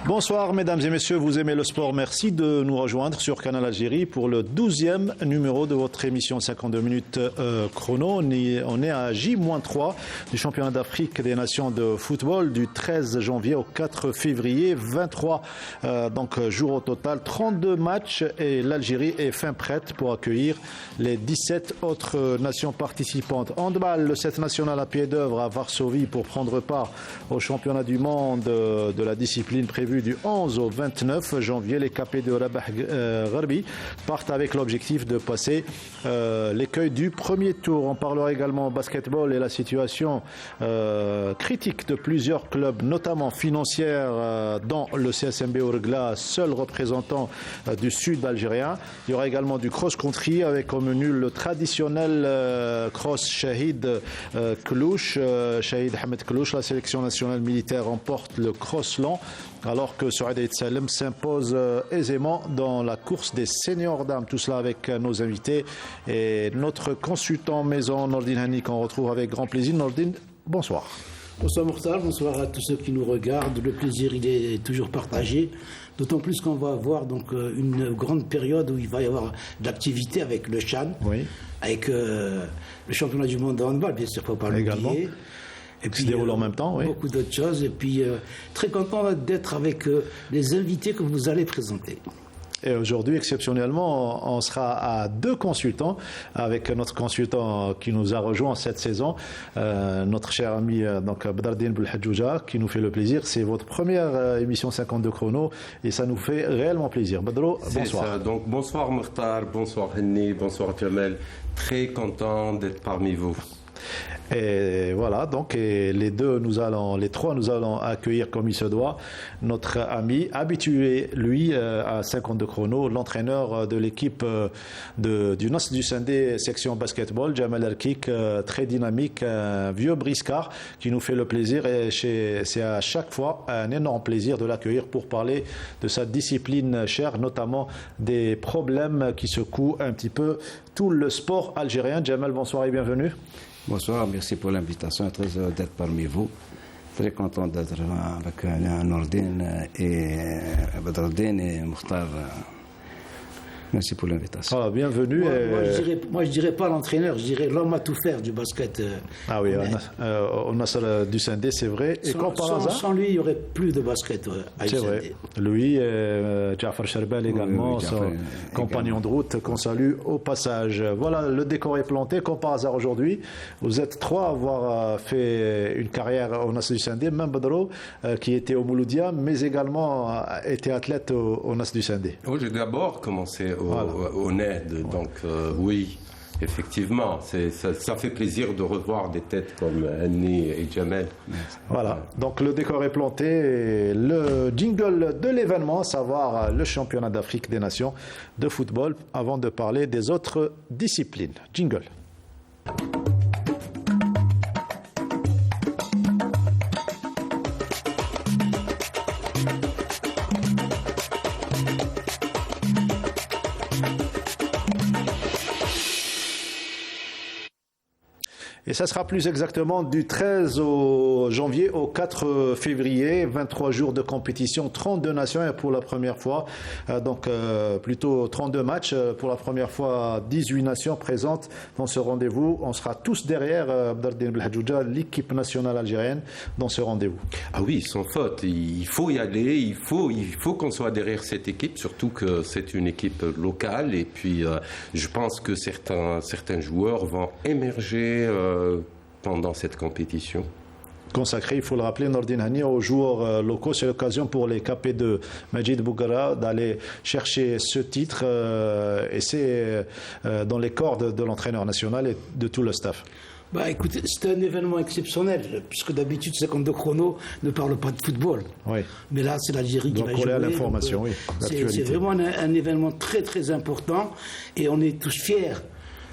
Bonsoir mesdames et messieurs, vous aimez le sport, merci de nous rejoindre sur Canal Algérie pour le 12e numéro de votre émission 52 minutes chrono. On est à J-3 du championnat d'Afrique des nations de football du 13 janvier au 4 février, 23 jours au total, 32 matchs et l'Algérie est fin prête pour accueillir les 17 autres nations participantes. Handball, le 7 national à pied d'œuvre à Varsovie pour prendre part au championnat du monde de la discipline prévue du 11 au 29 janvier. Les capés de Rabah Gharbi partent avec l'objectif de passer l'écueil du premier tour. On parlera également basketball et la situation critique de plusieurs clubs, notamment financière, dans le CSMB Ouregla, seul représentant du sud algérien. Il y aura également du cross-country avec comme menu le traditionnel cross Shahid Klouch. Shahid Ahmed Klouch, la sélection nationale militaire remporte le cross lent, alors que Souad Salem s'impose aisément dans la course des seniors dames. Tout cela avec nos invités et notre consultant maison Nordine Hani qu'on retrouve avec grand plaisir. Nordine, bonsoir. Bonsoir Mokhtar, bonsoir à tous ceux qui nous regardent. Le plaisir, il est toujours partagé. D'autant plus qu'on va avoir donc une grande période où il va y avoir de l'activité avec le CHAN, oui, avec le championnat du monde de handball, bien sûr, il ne faut pas l'oublier. Et puis, se déroule en même temps, oui. Beaucoup d'autres choses. Et puis, très content d'être avec les invités que vous allez présenter. Et aujourd'hui, exceptionnellement, on sera à 2 consultants, avec notre consultant qui nous a rejoint cette saison, notre cher ami Badardine Belhadjouja, qui nous fait le plaisir. C'est votre première émission 52 chrono et ça nous fait réellement plaisir. Badro, bonsoir. Ça. Donc, bonsoir Mokhtar, bonsoir Henni, bonsoir Jamel. Très content d'être parmi vous. Et voilà, donc les trois, nous allons accueillir comme il se doit notre ami habitué, lui, à 52 chrono, l'entraîneur de l'équipe du Nasr du Sindé section basketball, Jamal Erkik, très dynamique, un vieux briscard qui nous fait le plaisir et c'est à chaque fois un énorme plaisir de l'accueillir pour parler de sa discipline chère, notamment des problèmes qui secouent un petit peu tout le sport algérien. Jamal, bonsoir et bienvenue. Bonsoir, merci pour l'invitation, très heureux d'être parmi vous. Très content d'être avec Nordine et Badardine et Mokhtar. Merci pour l'invitation. Ah, bienvenue. Moi, je dirais pas l'entraîneur, je dirais l'homme à tout faire du basket. Ah oui, on a du Sindé, c'est vrai. Et sans lui, il n'y aurait plus de basket à c'est vrai. Lui, Jafar Charbel également, oui, son compagnon de route qu'on salue au passage. Voilà, le décor est planté, comme par hasard aujourd'hui. Vous êtes 3 à avoir fait une carrière au Nasr du Sindé, même Badro, qui était au Mouloudia, mais également était athlète au Nasr du Sindé. Oui, j'ai d'abord commencé au NED, donc oui, effectivement, ça fait plaisir de revoir des têtes comme Annie et Jamel. Voilà, donc le décor est planté, et le jingle de l'événement, à savoir le championnat d'Afrique des nations de football, avant de parler des autres disciplines. Jingle. Et ça sera plus exactement du 13 janvier au 4 février, 23 jours de compétition, 32 nations et pour la première fois, plutôt 32 matchs, pour la première fois 18 nations présentes dans ce rendez-vous. On sera tous derrière Badardine Belhadjouja, l'équipe nationale algérienne, dans ce rendez-vous. Ah oui, sans faute, il faut y aller, il faut qu'on soit derrière cette équipe, surtout que c'est une équipe locale et puis je pense que certains joueurs vont émerger pendant cette compétition. Consacré, il faut le rappeler, Nordine Hani, aux joueurs locaux. C'est l'occasion pour les capés de Majid Bougara d'aller chercher ce titre et c'est dans les cordes de l'entraîneur national et de tout le staff. Écoutez, c'est un événement exceptionnel, puisque d'habitude, 52 chrono ne parle pas de football. Oui. Mais là, c'est l'Algérie qui va jouer. Donc, à l'information, oui. C'est vraiment un événement très, très important et on est tous fiers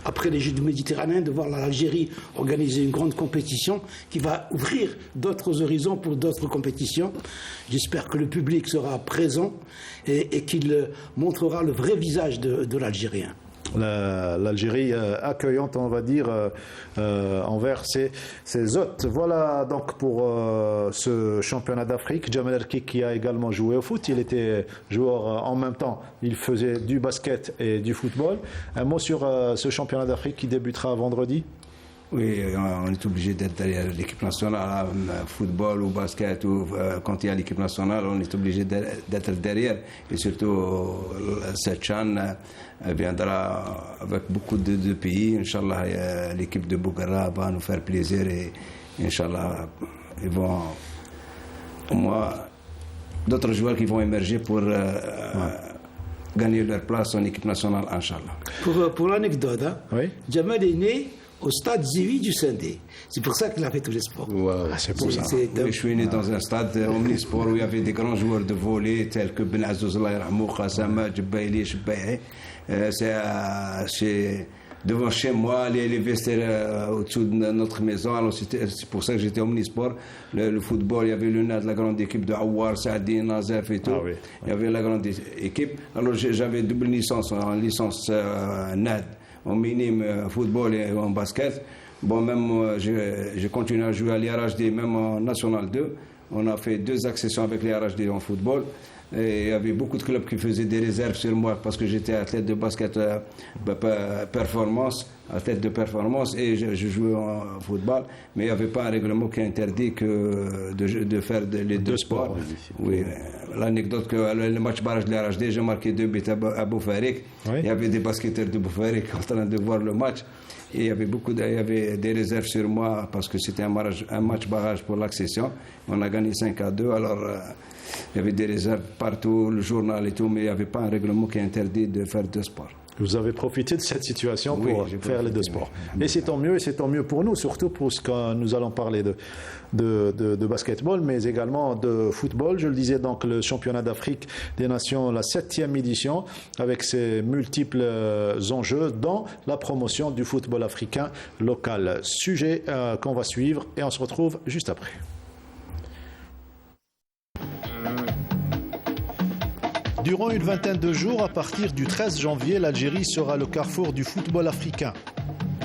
après les Jeux du Méditerranée, de voir l'Algérie organiser une grande compétition qui va ouvrir d'autres horizons pour d'autres compétitions. J'espère que le public sera présent et qu'il montrera le vrai visage de l'Algérien. L'Algérie accueillante, on va dire, envers ses hôtes. Voilà donc pour ce championnat d'Afrique. Djamel Erkik qui a également joué au foot. Il était joueur en même temps. Il faisait du basket et du football. Un mot sur ce championnat d'Afrique qui débutera vendredi? Oui, on est obligé d'être derrière l'équipe nationale, football ou basket, ou quand il y a l'équipe nationale, on est obligé d'être derrière. Et surtout, cette CHAN viendra avec beaucoup de pays. Inch'Allah, l'équipe de Bouguera va nous faire plaisir et Inch'Allah, ils vont au moins d'autres joueurs qui vont émerger pour gagner leur place en équipe nationale, Inch'Allah. Pour l'anecdote, hein, oui. Djamel est né au stade Ziwi du Sindé. C'est pour ça qu'il a fait tous les sports. Wow. C'est pour ça. Oui, je suis né dans un stade omnisport où il y avait des grands joueurs de volley tels que Ben Azouz, Khassama, Djibaili, Chbaï. C'est devant chez moi, les vestiaires au-dessous de notre maison. Alors c'est pour ça que j'étais omnisport. Le football, il y avait le NAD, la grande équipe de Awar, Saadi, Nazef et tout. Ah, oui. Il y avait la grande équipe. Alors j'avais double licence, en licence NAD. En minime football et en basket. Bon, même j'ai continué à jouer à l'IRHD, même en National 2. On a fait 2 accessions avec l'IRHD en football. Et il y avait beaucoup de clubs qui faisaient des réserves sur moi parce que j'étais athlète de basket performance, athlète de performance, et je jouais en football. Mais il n'y avait pas un règlement qui interdit de faire les deux sports. Oui, l'anecdote que le match barrage de l'IRHD, j'ai marqué 2 buts à Boufarik. Oui. Il y avait des basketteurs de Boufarik en train de voir le match. Et il y avait des réserves sur moi parce que c'était un match barrage pour l'accession. On a gagné 5-2. Alors, il y avait des réserves partout, le journal et tout, mais il n'y avait pas un règlement qui interdit de faire 2 sports. Vous avez profité de cette situation pour faire les 2 sports. Et c'est tant mieux pour nous, surtout pour ce que nous allons parler de basketball, mais également de football. Je le disais, donc le championnat d'Afrique des Nations, la 7e édition, avec ses multiples enjeux dans la promotion du football africain local. Sujet qu'on va suivre et on se retrouve juste après. Durant une vingtaine de jours, à partir du 13 janvier, l'Algérie sera le carrefour du football africain.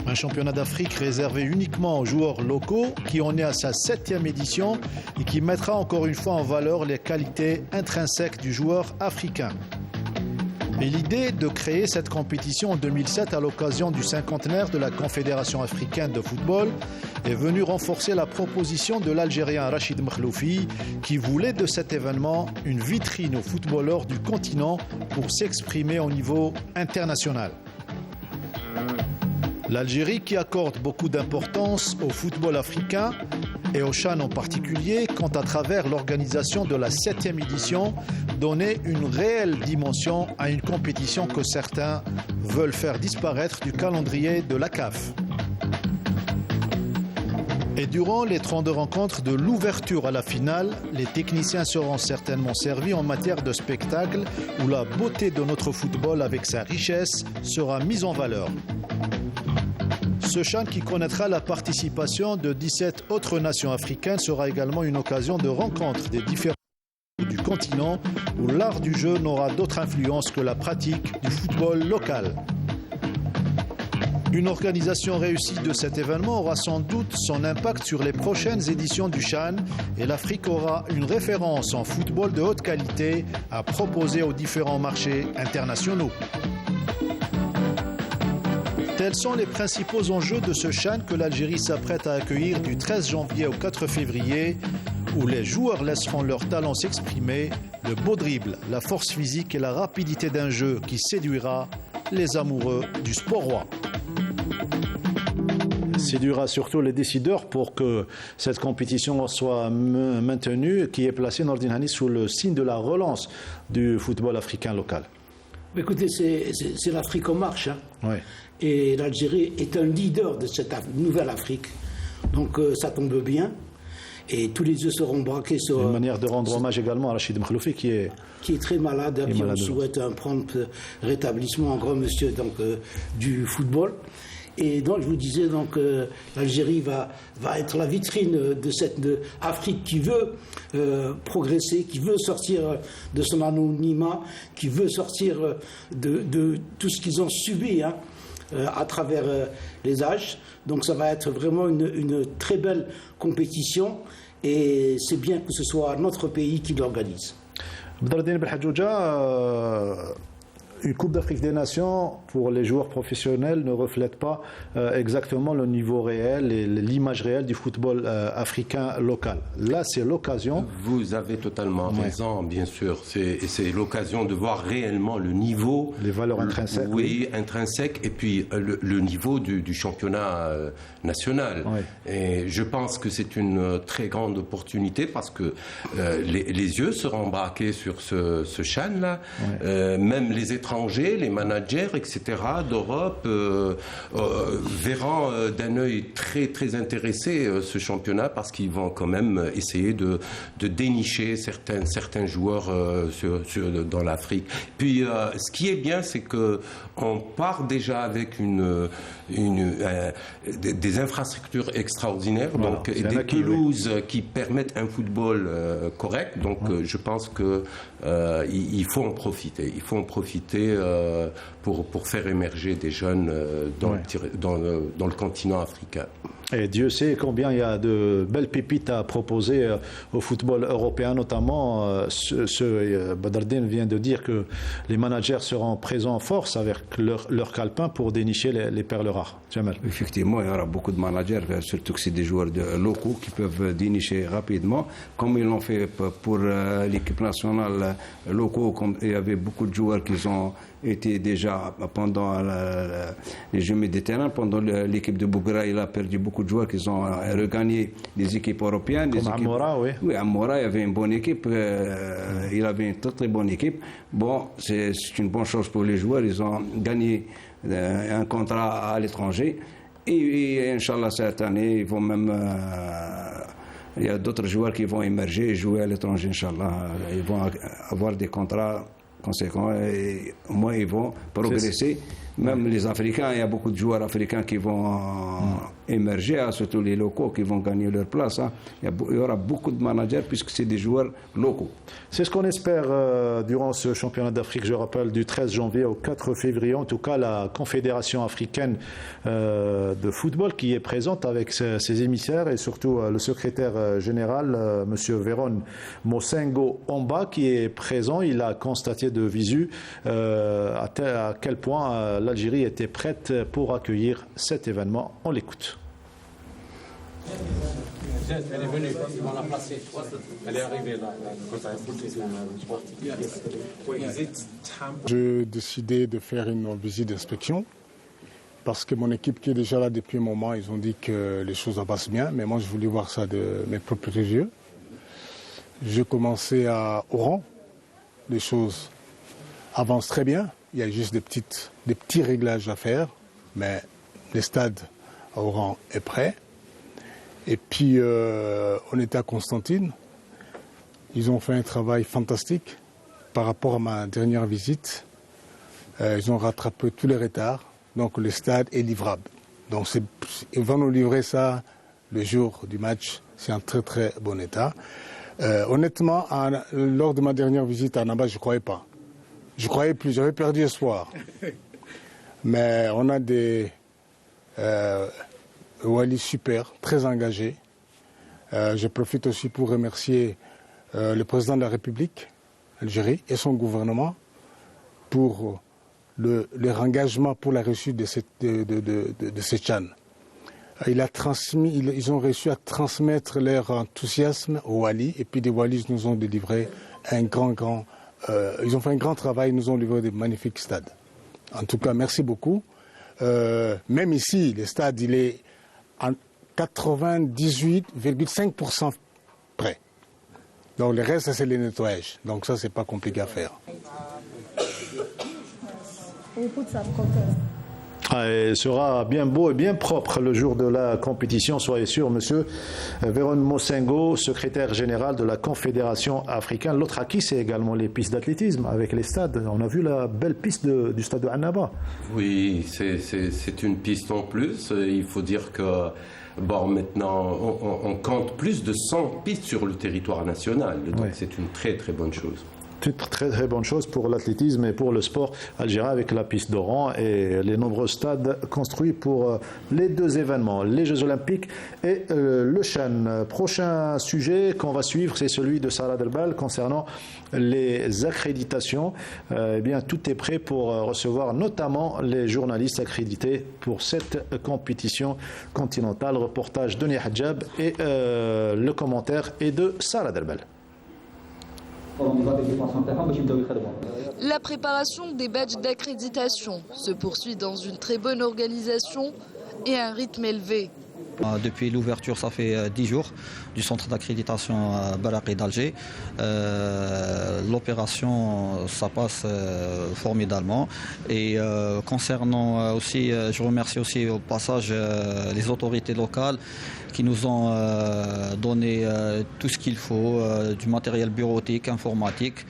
Un championnat d'Afrique réservé uniquement aux joueurs locaux qui en est à sa 7e édition et qui mettra encore une fois en valeur les qualités intrinsèques du joueur africain. Et l'idée de créer cette compétition en 2007 à l'occasion du cinquantenaire de la Confédération africaine de football est venue renforcer la proposition de l'Algérien Rachid Makhloufi qui voulait de cet événement une vitrine aux footballeurs du continent pour s'exprimer au niveau international. L'Algérie, qui accorde beaucoup d'importance au football africain et au CHAN en particulier, compte à travers l'organisation de la 7e édition donner une réelle dimension à une compétition que certains veulent faire disparaître du calendrier de la CAF. Et durant les 32 rencontres de l'ouverture à la finale, les techniciens seront certainement servis en matière de spectacle où la beauté de notre football avec sa richesse sera mise en valeur. Ce CHAN, qui connaîtra la participation de 17 autres nations africaines, sera également une occasion de rencontre des différents du continent où l'art du jeu n'aura d'autre influence que la pratique du football local. Une organisation réussie de cet événement aura sans doute son impact sur les prochaines éditions du CHAN et l'Afrique aura une référence en football de haute qualité à proposer aux différents marchés internationaux. Tels sont les principaux enjeux de ce CHAN que l'Algérie s'apprête à accueillir du 13 janvier au 4 février, où les joueurs laisseront leur talent s'exprimer, le beau dribble, la force physique et la rapidité d'un jeu qui séduira les amoureux du sport roi. Séduira surtout les décideurs pour que cette compétition soit maintenue, qui est placée, Nordin Hani, sous le signe de la relance du football africain local. Écoutez, c'est l'Afrique en marche. Hein. Oui. Et l'Algérie est un leader de cette nouvelle Afrique. Donc ça tombe bien. Et tous les yeux seront braqués sur... Une manière de rendre hommage également à Rachid Makhloufi qui est très malade, à qui on souhaite un prompt rétablissement, un grand monsieur donc, du football. Et donc je vous disais, donc l'Algérie va être la vitrine de cette Afrique qui veut progresser, qui veut sortir de son anonymat, qui veut sortir de tout ce qu'ils ont subi à travers les âges. Donc ça va être vraiment une très belle compétition et c'est bien que ce soit notre pays qui l'organise. Badreddine Belhadjouja, une Coupe d'Afrique des Nations pour les joueurs professionnels ne reflète pas exactement le niveau réel et l'image réelle du football africain local. Là, c'est l'occasion. Vous avez totalement raison, bien sûr. C'est l'occasion de voir réellement le niveau. Les valeurs intrinsèques. Oui, intrinsèques. Et puis le niveau du championnat national. Oui. Et je pense que c'est une très grande opportunité parce que les yeux seront braqués sur ce CHAN-là. Oui. Même les étrangers, les managers, etc. d'Europe verront d'un œil très très intéressé ce championnat parce qu'ils vont quand même essayer de dénicher certains joueurs dans l'Afrique. Puis ce qui est bien, c'est que on part déjà avec des infrastructures extraordinaires, voilà, donc des pelouses qui permettent un football correct. Donc je pense que il faut en profiter. Il faut en profiter pour faire émerger des jeunes dans le continent africain. Et Dieu sait combien il y a de belles pépites à proposer au football européen, notamment Badreddine vient de dire que les managers seront présents en force avec leur calepin pour dénicher les perles rares. Jamal. Effectivement, il y aura beaucoup de managers, surtout que c'est des joueurs locaux qui peuvent dénicher rapidement, comme ils l'ont fait pour l'équipe nationale locaux, comme il y avait beaucoup de joueurs qui ont été déjà pendant les Jeux méditerranéens, pendant l'équipe de Bougra, il a perdu beaucoup de joueurs qui ont regagné des équipes européennes. Comme Amora, oui. Oui, Amora, il y avait une bonne équipe, il avait une très très bonne équipe. Bon, c'est une bonne chose pour les joueurs, ils ont gagné un contrat à l'étranger et Inch'Allah cette année, ils vont même... il y a d'autres joueurs qui vont émerger et jouer à l'étranger, Inch'Allah. Ils vont avoir des contrats conséquents et au moins ils vont progresser. Même les Africains, il y a beaucoup de joueurs africains qui vont émerger, surtout les locaux qui vont gagner leur place. Il y aura beaucoup de managers puisque c'est des joueurs locaux. C'est ce qu'on espère durant ce championnat d'Afrique, je rappelle, du 13 janvier au 4 février. En tout cas, la Confédération africaine de football qui est présente avec ses émissaires et surtout le secrétaire général, M. Véron Mosengo Omba, qui est présent. Il a constaté de visu à quel point l'Algérie était prête pour accueillir cet événement. On l'écoute. Elle est venue, ils vont la placer. Elle est arrivée là. J'ai décidé de faire une visite d'inspection parce que mon équipe qui est déjà là depuis un moment, ils ont dit que les choses avancent bien, mais moi je voulais voir ça de mes propres yeux. J'ai commencé à Oran, les choses avancent très bien. Il y a juste des petits réglages à faire, mais le stade à Oran est prêt. Et puis, on était à Constantine. Ils ont fait un travail fantastique par rapport à ma dernière visite. Ils ont rattrapé tous les retards. Donc, le stade est livrable. Donc, ils vont nous livrer ça le jour du match. C'est en très, très bon état. Honnêtement, lors de ma dernière visite à Annaba, je ne croyais pas. Je croyais plus, j'avais perdu espoir. Mais on a des Wali super, très engagés. Je profite aussi pour remercier le président de la République, Algérie, et son gouvernement pour leur engagement pour la réussite de ce CHAN. Ils ont réussi à transmettre leur enthousiasme aux Walis, et puis les Walis nous ont délivré ils ont fait un grand travail, ils nous ont livré des magnifiques stades. En tout cas, merci beaucoup. Même ici, le stade, il est en 98,5% prêt. Donc le reste, c'est le nettoyage. Donc ça, c'est pas compliqué à faire. Il sera bien beau et bien propre le jour de la compétition, soyez sûr, monsieur Véron Mosengo, secrétaire général de la Confédération africaine. L'autre acquis, c'est également les pistes d'athlétisme avec les stades. On a vu la belle piste du stade de Annaba. Oui, c'est une piste en plus. Il faut dire que bon, maintenant, on compte plus de 100 pistes sur le territoire national. Donc, c'est une très, très bonne chose. Très très bonne chose pour l'athlétisme et pour le sport algérien avec la piste d'Oran et les nombreux stades construits pour les deux événements, les Jeux Olympiques et le Chan. Prochain sujet qu'on va suivre, c'est celui de Salah Delbal concernant les accréditations. Eh bien, tout est prêt pour recevoir notamment les journalistes accrédités pour cette compétition continentale. Reportage de Nia Hadjab et le commentaire est de Salah Delbal. La préparation des badges d'accréditation se poursuit dans une très bonne organisation et un rythme élevé. Depuis l'ouverture, ça fait 10 jours du centre d'accréditation Baraki d'Alger. L'opération, ça passe formidablement. Et concernant aussi, je remercie aussi au passage les autorités locales qui nous ont donné tout ce qu'il faut, du matériel bureautique, informatique,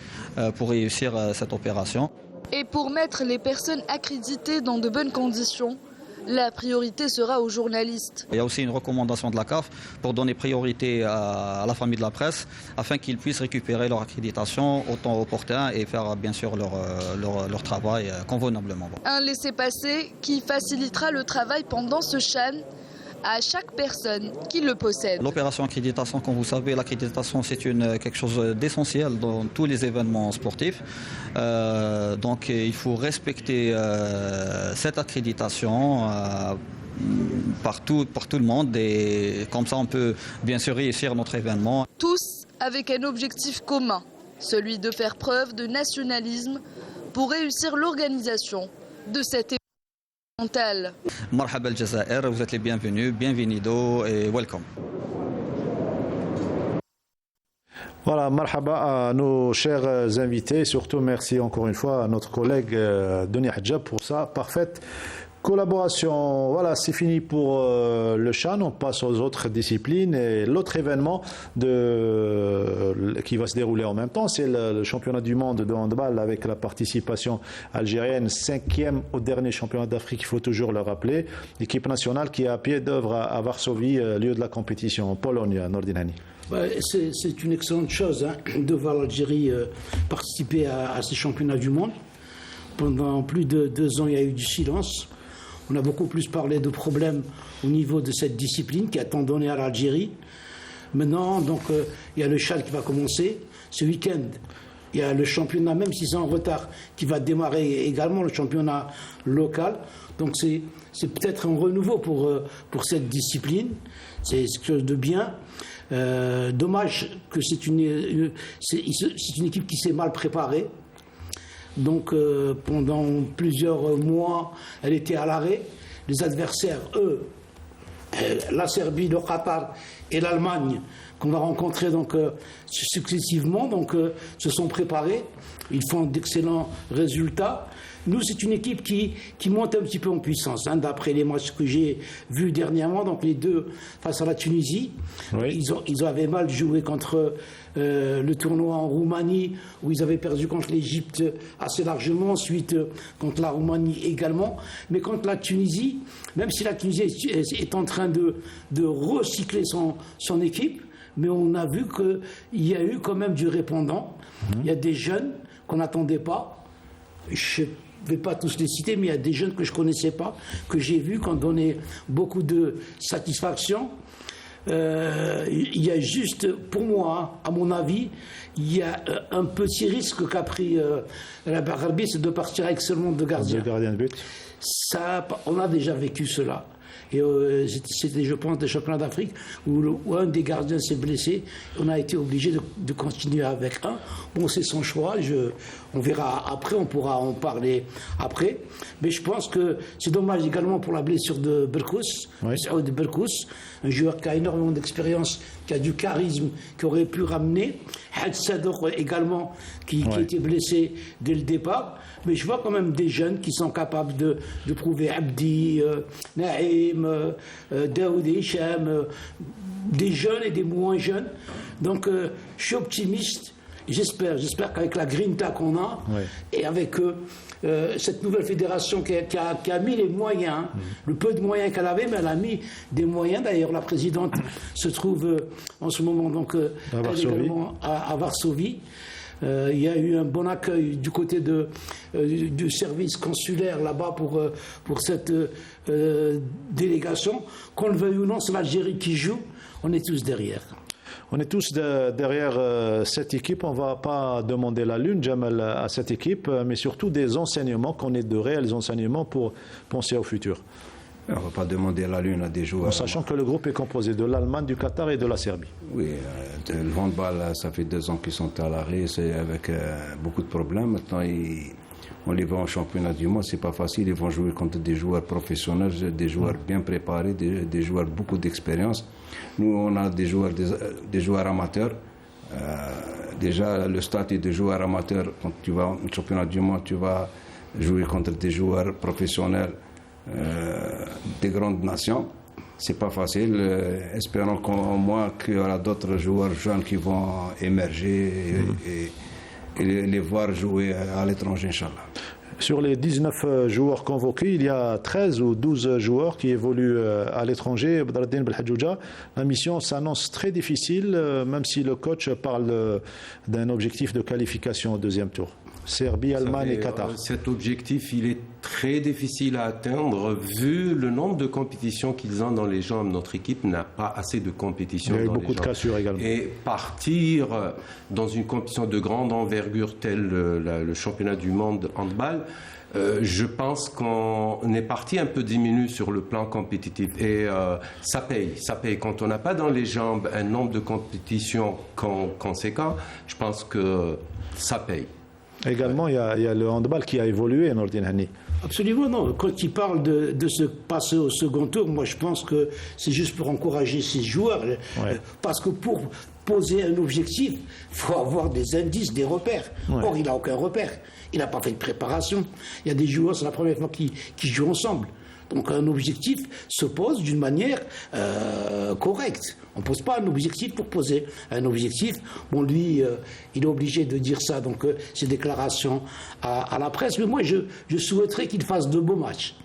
pour réussir cette opération. Et pour mettre les personnes accréditées dans de bonnes conditions, la priorité sera aux journalistes. Il y a aussi une recommandation de la CAF pour donner priorité à la famille de la presse afin qu'ils puissent récupérer leur accréditation au temps opportun et faire bien sûr leur travail convenablement. Un laissez-passer qui facilitera le travail pendant ce Chan à chaque personne qui le possède. L'opération accréditation, comme vous savez, l'accréditation c'est quelque chose d'essentiel dans tous les événements sportifs. Donc il faut respecter cette accréditation par tout le monde et comme ça on peut bien sûr réussir notre événement. Tous avec un objectif commun, celui de faire preuve de nationalisme pour réussir l'organisation de cet événement. Marhaba al-Jazair, vous êtes les bienvenus, bienvenido et welcome. Voilà, marhaba à nos chers invités. Surtout, merci encore une fois à notre collègue Denis Hadjab pour sa parfaite collaboration. Voilà, c'est fini pour le Chan. On passe aux autres disciplines. Et l'autre événement qui va se dérouler en même temps, c'est le championnat du monde de handball avec la participation algérienne, 5e au dernier championnat d'Afrique, il faut toujours le rappeler. Équipe nationale qui est à pied d'œuvre à Varsovie, lieu de la compétition en Pologne, à Nordinani. C'est une excellente chose de voir l'Algérie participer à ces championnats du monde. Pendant plus de 2 ans, il y a eu du silence. On a beaucoup plus parlé de problèmes au niveau de cette discipline qui a tant donné à l'Algérie. Maintenant, donc, il y a le Chan qui va commencer ce week-end. Il y a le championnat, même si c'est en retard, qui va démarrer également, le championnat local. Donc c'est peut-être un renouveau pour cette discipline. C'est quelque chose de bien. Dommage que c'est une équipe qui s'est mal préparée. Donc pendant plusieurs mois, elle était à l'arrêt. Les adversaires, eux, la Serbie, le Qatar et l'Allemagne, qu'on va rencontrer donc, successivement, donc, se sont préparés. Ils font d'excellents résultats. Nous, c'est une équipe qui monte un petit peu en puissance. D'après les matchs que j'ai vus dernièrement, donc les deux face à la Tunisie, oui. Ils avaient mal joué contre le tournoi en Roumanie, où ils avaient perdu contre l'Égypte assez largement, ensuite contre la Roumanie également. Mais contre la Tunisie, même si la Tunisie est en train de recycler son équipe, mais on a vu qu'il y a eu quand même du répondant. Il y a des jeunes qu'on n'attendait pas. Je ne vais pas tous les citer, mais il y a des jeunes que je ne connaissais pas, que j'ai vus, qui ont donné beaucoup de satisfaction. Il y a juste, pour moi, à mon avis, il y a un petit risque qu'a pris la Barbi, c'est de partir avec seulement 2 gardiens. 2 gardiens de but. Ça, on a déjà vécu cela. Et c'était, je pense, des championnats d'Afrique où un des gardiens s'est blessé. On a été obligé de continuer avec un. Bon, c'est son choix. On verra après, on pourra en parler après. Mais je pense que c'est dommage également pour la blessure de Berkous, de Berkous, un joueur qui a énormément d'expérience, qui a du charisme, qui aurait pu ramener. Had Sador également, qui était blessé dès le départ. Mais je vois quand même des jeunes qui sont capables de prouver. Abdi, Naïm, Daoud Hicham, des jeunes et des moins jeunes. Donc je suis optimiste. J'espère qu'avec la grinta qu'on a et avec cette nouvelle fédération qui a mis les moyens, le peu de moyens qu'elle avait, mais elle a mis des moyens. D'ailleurs, la présidente se trouve en ce moment donc à Varsovie. Il y a eu un bon accueil du côté du service consulaire là-bas pour cette délégation. Qu'on le veuille ou non, c'est l'Algérie qui joue. On est tous derrière. On est tous derrière cette équipe. On ne va pas demander la lune, Jamal, à cette équipe, mais surtout des enseignements, qu'on ait de réels enseignements pour penser au futur. On ne va pas demander la lune à des joueurs. En sachant que le groupe est composé de l'Allemagne, du Qatar et de la Serbie. Oui, le handball, ça fait 2 ans qu'ils sont à l'arrêt, c'est avec beaucoup de problèmes. Maintenant, on les voit en championnat du monde, c'est pas facile. Ils vont jouer contre des joueurs professionnels, des joueurs bien préparés, des joueurs beaucoup d'expérience. Nous, on a des joueurs amateurs. Déjà, le statut de joueur amateur, quand tu vas au championnat du monde, tu vas jouer contre des joueurs professionnels des grandes nations. C'est pas facile. Espérons qu'au moins qu'il y aura d'autres joueurs jeunes qui vont émerger et les voir jouer à l'étranger, Inch'Allah. Sur les 19 joueurs convoqués, il y a 13 ou 12 joueurs qui évoluent à l'étranger. Badreddine Belhadjouja, la mission s'annonce très difficile, même si le coach parle d'un objectif de qualification au 2e tour. Serbie, Allemagne et Qatar. Cet objectif, il est très difficile à atteindre vu le nombre de compétitions qu'ils ont dans les jambes. Notre équipe n'a pas assez de compétitions. Il y a eu dans beaucoup les de jambes. cassures également. Et partir dans une compétition de grande envergure telle le championnat du monde handball, je pense qu'on est parti un peu diminué sur le plan compétitif. Et ça paye. Quand on n'a pas dans les jambes un nombre de compétitions conséquent, je pense que ça paye. Également, il y a le handball qui a évolué, Nordine Hani. Absolument non. Quand il parle de se passer au second tour, moi je pense que c'est juste pour encourager ces joueurs. Parce que pour poser un objectif, il faut avoir des indices, des repères. Or, il n'a aucun repère. Il n'a pas fait de préparation. Il y a des joueurs, c'est la première fois qu'ils jouent ensemble. Donc un objectif se pose d'une manière correcte. On ne pose pas un objectif pour poser un objectif. Bon, lui, il est obligé de dire ça, donc ses déclarations à la presse. Mais moi, je souhaiterais qu'il fasse de beaux matchs.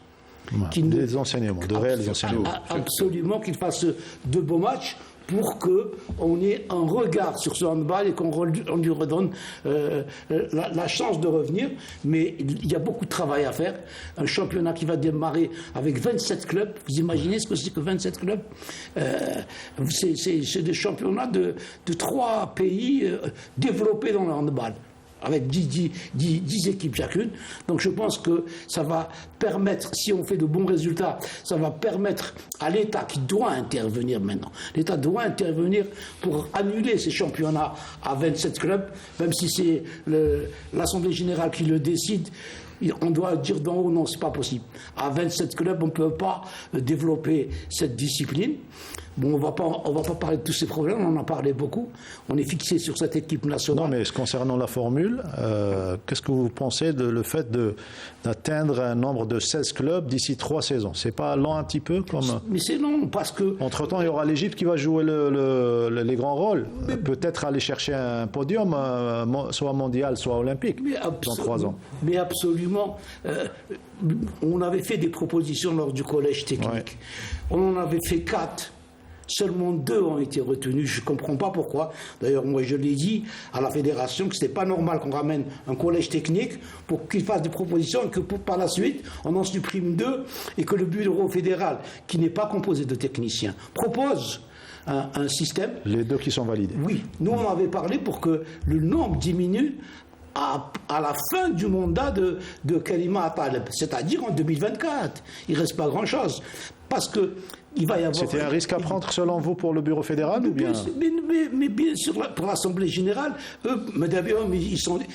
Des enseignements, de réels enseignements. Absolument qu'il fasse de beaux matchs pour qu'on ait un regard sur ce handball et qu'on lui redonne la chance de revenir. Mais il y a beaucoup de travail à faire. Un championnat qui va démarrer avec 27 clubs. Vous imaginez ce que c'est que 27 clubs? C'est des championnats de 3 pays développés dans le handball, avec 10 équipes chacune. Donc je pense que ça va permettre, si on fait de bons résultats, ça va permettre à l'État qui doit intervenir maintenant. L'État doit intervenir pour annuler ces championnats à 27 clubs, même si c'est l'Assemblée générale qui le décide. On doit dire d'en haut, non, c'est pas possible. À 27 clubs, on ne peut pas développer cette discipline. Bon, on va pas parler de tous ces problèmes, on en a parlé beaucoup. On est fixé sur cette équipe nationale. Non, mais concernant la formule, qu'est-ce que vous pensez de le fait d'atteindre un nombre de 16 clubs d'ici 3 saisons? C'est pas lent un petit peu comme... Mais c'est long, parce que... Entre-temps, il y aura l'Égypte qui va jouer les grands rôles. Peut-être aller chercher un podium, soit mondial, soit olympique, dans 3 ans. Mais absolument. On avait fait des propositions lors du collège technique. On en avait fait 4. Seulement 2 ont été retenus. Je ne comprends pas pourquoi. D'ailleurs, moi, je l'ai dit à la fédération que ce n'était pas normal qu'on ramène un collège technique pour qu'il fasse des propositions et que par la suite, on en supprime 2 et que le bureau fédéral, qui n'est pas composé de techniciens, propose un système. Les 2 qui sont validés. Oui. Nous, on avait parlé pour que le nombre diminue à la fin du mandat de Karima Taleb, c'est-à-dire en 2024. Il ne reste pas grand-chose. Parce que il va y avoir... C'était un risque à prendre selon vous pour le bureau fédéral ou bien... Mais bien sûr, pour l'Assemblée générale, eux,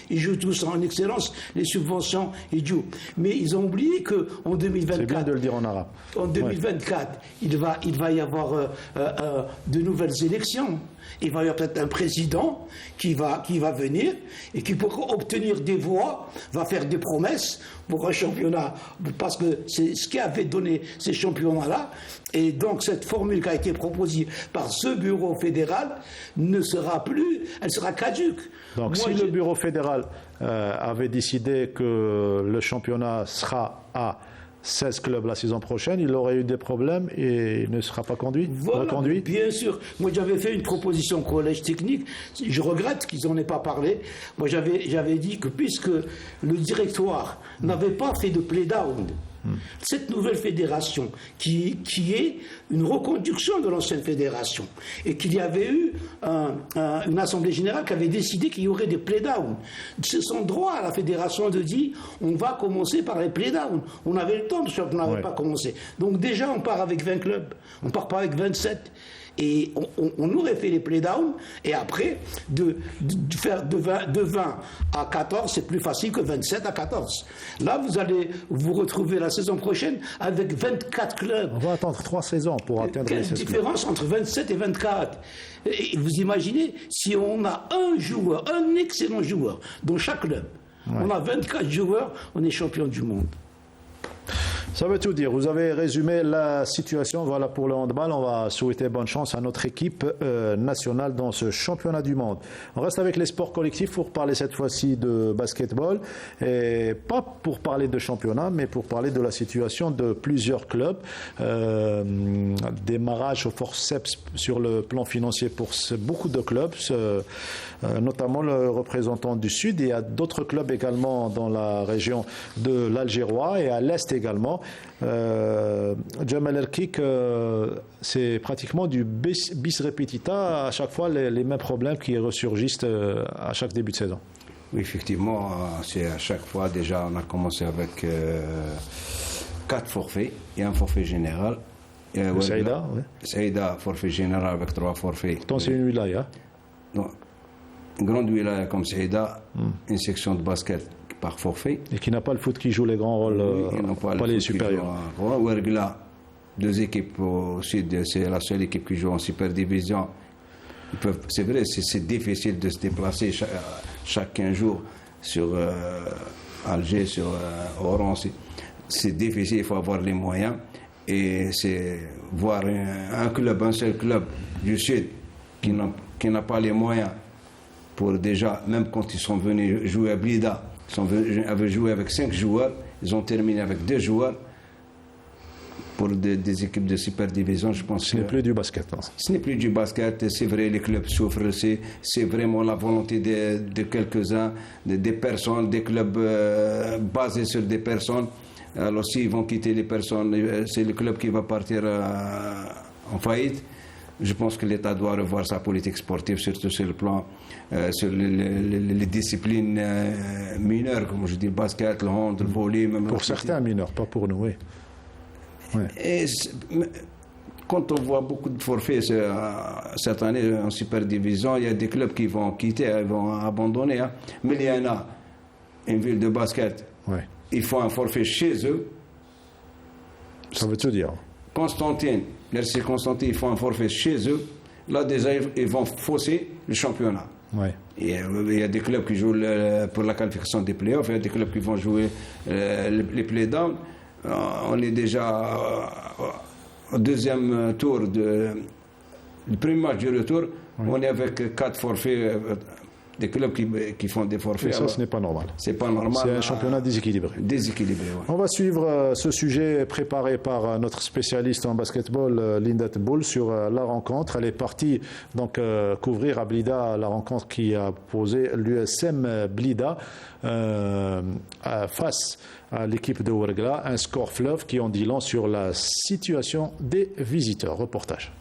ils jouent tous en excellence, les subventions, ils jouent. Mais ils ont oublié qu'en 2024... C'est bien de le dire en arabe. En 2024, il va y avoir de nouvelles élections. Il va y avoir peut-être un président qui va venir et qui, pour obtenir des voix, va faire des promesses pour un championnat, parce que c'est ce qui avait donné ces championnats-là. Et donc cette formule qui a été proposée par ce bureau fédéral ne sera plus, elle sera caduque. Donc si le bureau fédéral avait décidé que le championnat sera à 16 clubs la saison prochaine, il aurait eu des problèmes et il ne sera pas reconduit. Bien sûr. Moi, j'avais fait une proposition au collège technique. Je regrette qu'ils n'en aient pas parlé. Moi, j'avais dit que puisque le directoire n'avait pas fait de play-down, cette nouvelle fédération, qui est une reconduction de l'ancienne fédération, et qu'il y avait eu une assemblée générale qui avait décidé qu'il y aurait des play-down. C'est son droit à la fédération de dire on va commencer par les play-down. On avait le temps, parce qu'on n'avait pas commencé. Donc déjà, on part avec 20 clubs, on ne part pas avec 27. Et on aurait fait les play-down, et après, de faire de 20 à 14, c'est plus facile que 27 à 14. Là, vous allez vous retrouver la saison prochaine avec 24 clubs. On va attendre 3 saisons pour atteindre les 16 clubs. Quelle différence entre 27 et 24. Et vous imaginez, si on a un joueur, un excellent joueur, dans chaque club, on a 24 joueurs, on est champion du monde. Ça veut tout dire. Vous avez résumé la situation. Voilà pour le handball. On va souhaiter bonne chance à notre équipe nationale dans ce championnat du monde. On reste avec les sports collectifs pour parler cette fois-ci de basketball. Et pas pour parler de championnat, mais pour parler de la situation de plusieurs clubs. Démarrage au forceps sur le plan financier pour beaucoup de clubs, notamment le représentant du Sud. Il y a d'autres clubs également dans la région de l'Algérois et à l'Est également. Jamal Erkik, c'est pratiquement du bis repetita, à chaque fois les mêmes problèmes qui ressurgissent à chaque début de saison. Oui, effectivement, c'est à chaque fois. Déjà, on a commencé avec 4 forfaits et un forfait général. Saïda, oui. Saïda, forfait général avec 3 forfaits. Pourtant, c'est une wilaya. Non, une grande wilaya comme Saïda, une section de basket par forfait. Et qui n'a pas le foot qui joue les grands rôles, pas les supérieurs. Ouergla, 2 équipes au sud, c'est la seule équipe qui joue en super division. C'est vrai, c'est difficile de se déplacer chaque 15 jours sur Alger, sur Oran. C'est difficile, il faut avoir les moyens. Et c'est voir un seul club du sud qui n'a pas les moyens pour déjà, même quand ils sont venus jouer à Blida, ils avaient joué avec 5 joueurs, ils ont terminé avec 2 joueurs pour des équipes de super division. Je pense ce n'est plus du basket. Non. Ce n'est plus du basket, c'est vrai, les clubs souffrent, c'est vraiment la volonté de quelques-uns, des personnes, des clubs basés sur des personnes. Alors s'ils vont quitter les personnes, c'est le club qui va partir en faillite. Je pense que l'État doit revoir sa politique sportive, surtout sur le plan, sur les disciplines mineures, comme je dis, le basket, le hand, le volley. Même pour certains mineurs, pas pour nous, oui. Ouais. Et quand on voit beaucoup de forfaits cette année en super division, il y a des clubs qui vont quitter, ils vont abandonner. Hein. Mais il y en a une ville de basket, ils font un forfait chez eux. Ça veut tout dire. Constantine, merci Constantine, ils font un forfait chez eux. Là, déjà, ils vont fausser le championnat. Ouais. Il y a des clubs qui jouent pour la qualification des playoffs, il y a des clubs qui vont jouer les play-down. On est déjà au 2e tour, le premier match du retour. On est avec 4 forfaits, des clubs qui font des forfaits. Et ça, ce n'est pas normal. C'est pas normal. C'est un championnat déséquilibré. Déséquilibré, oui. On va suivre ce sujet préparé par notre spécialiste en basketball, Linda Teboul, sur la rencontre. Elle est partie donc couvrir à Blida la rencontre qui a posé l'USM Blida face à l'équipe de Ouergla. Un score fleuve qui en dit long sur la situation des visiteurs. Reportage.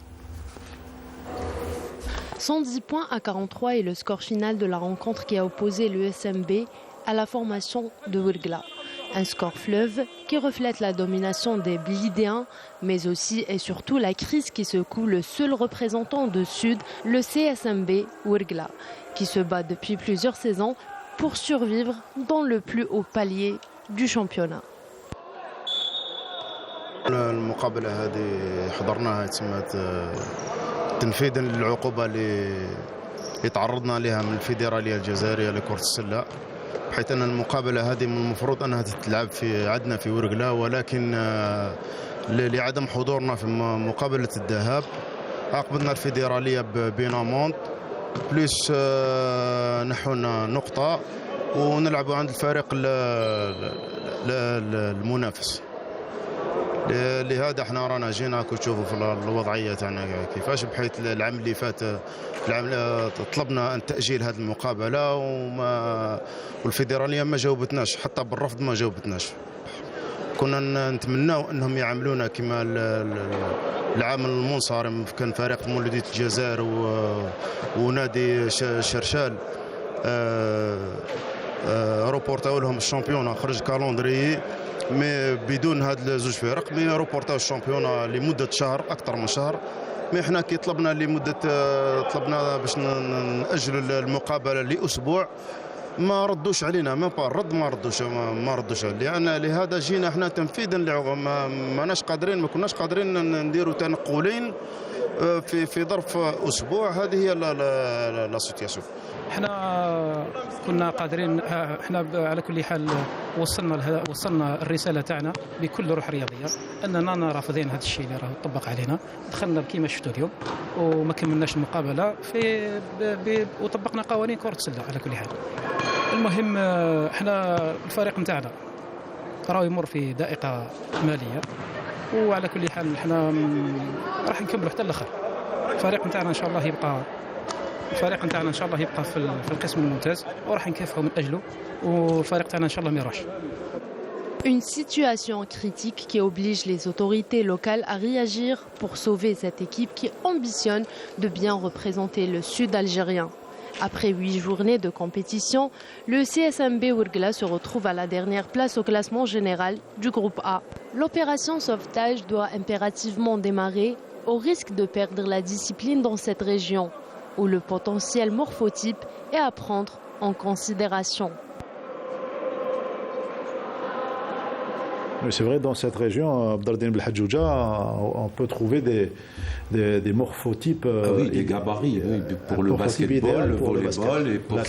110 points à 43 est le score final de la rencontre qui a opposé l'USMB à la formation de Ouergla. Un score fleuve qui reflète la domination des Blidéens, mais aussi et surtout la crise qui secoue le seul représentant de Sud, le CSMB Ouargla, qui se bat depuis plusieurs saisons pour survivre dans le plus haut palier du championnat. المقابلة هذه حضرناها تسمى تنفيذا للعقوبة اللي تعرضنا لها من الفيدرالية الجزائرية لكرة السلة، بحيث أن المقابلة هذه من المفروض أنها تتلعب عندنا في ورقلا، ولكن لعدم حضورنا في مقابلة الذهاب عاقبتنا الفيدرالية بينامونت بلس نحونا نقطة ونلعب عند الفريق المنافس. لهذا احنا رانا جينا كتشوفوا في الوضعيه تاعنا كيفاش، بحيث العام اللي فات طلبنا ان تاجيل هذه المقابله والفيدراليه ما جاوبتناش، حتى بالرفض ما جاوبتناش. كنا نتمناو انهم يعاملونا كما العام المنصرم، كان فريق مولودية الجزائر ونادي شرشال روبورتاو لهم الشامبيون، خرج كالندري مي بدون هاد زوج فرق، مي روبورتاو الشامبيون لمده شهر، اكثر من شهر. مي حنا كي طلبنا طلبنا باش ناجل المقابله لاسبوع، ما ردوش علينا، ما ردوش لان لهذا جينا احنا تنفيذا ما كناش قادرين نديروا تنقلين في ظرف اسبوع. هذه هي لا سيتياسيون. احنا كنا قادرين، احنا على كل حال وصلنا الرساله تاعنا بكل روح رياضيه اننا رافضين هذا الشيء اللي راه طبق علينا. دخلنا كيما شفتوا اليوم وما كملناش المقابله وطبقنا قوانين كره السله على كل حال. المهم احنا الفريق نتاعنا راه يمر في ضائقه ماليه، وعلى كل حال احنا راح نكملوا حتى الاخر. الفريق نتاعنا ان شاء الله يبقى في القسم الممتاز، وراح نكافحوا من اجله، والفريق تاعنا ان شاء الله ما يراش. Une situation critique qui oblige les autorités locales à réagir pour sauver cette équipe qui ambitionne de bien représenter le sud algérien. Après 8 journées de compétition, le CSMB Ouargla se retrouve à la dernière place au classement général du groupe A. L'opération sauvetage doit impérativement démarrer au risque de perdre la discipline dans cette région, où le potentiel morphotype est à prendre en considération. Oui, c'est vrai, dans cette région, Abdaldine Belhadjouja, on peut trouver des morphotypes. Oui, des gabarits, oui, pour le basketball, le volleyball et pour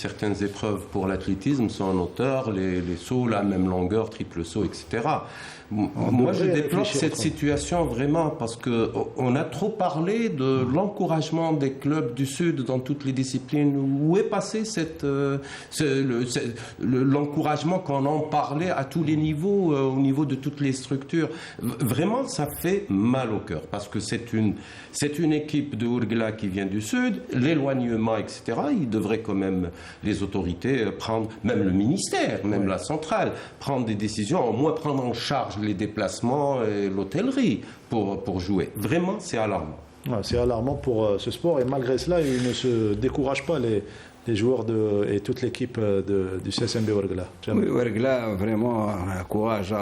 certaines épreuves pour l'athlétisme, sont en hauteur, les sauts, la même longueur, triple saut, etc. Moi, je déplore cette situation vraiment parce qu'on a trop parlé de l'encouragement des clubs du Sud dans toutes les disciplines. Où est passé l'encouragement qu'on en parlait à tous les niveaux, au niveau de toutes les structures? Vraiment, ça fait mal au cœur parce que c'est une équipe de Ouargla qui vient du Sud, l'éloignement, etc. Ils devraient quand même, les autorités, prendre, même le ministère, même la centrale, prendre des décisions, au moins prendre en charge les déplacements et l'hôtellerie pour jouer. Vraiment, c'est alarmant. Ouais, c'est alarmant pour ce sport et malgré cela, ils ne se découragent pas les joueurs et toute l'équipe du CSMB Ouargla. Oui, Ouargla, vraiment, courage,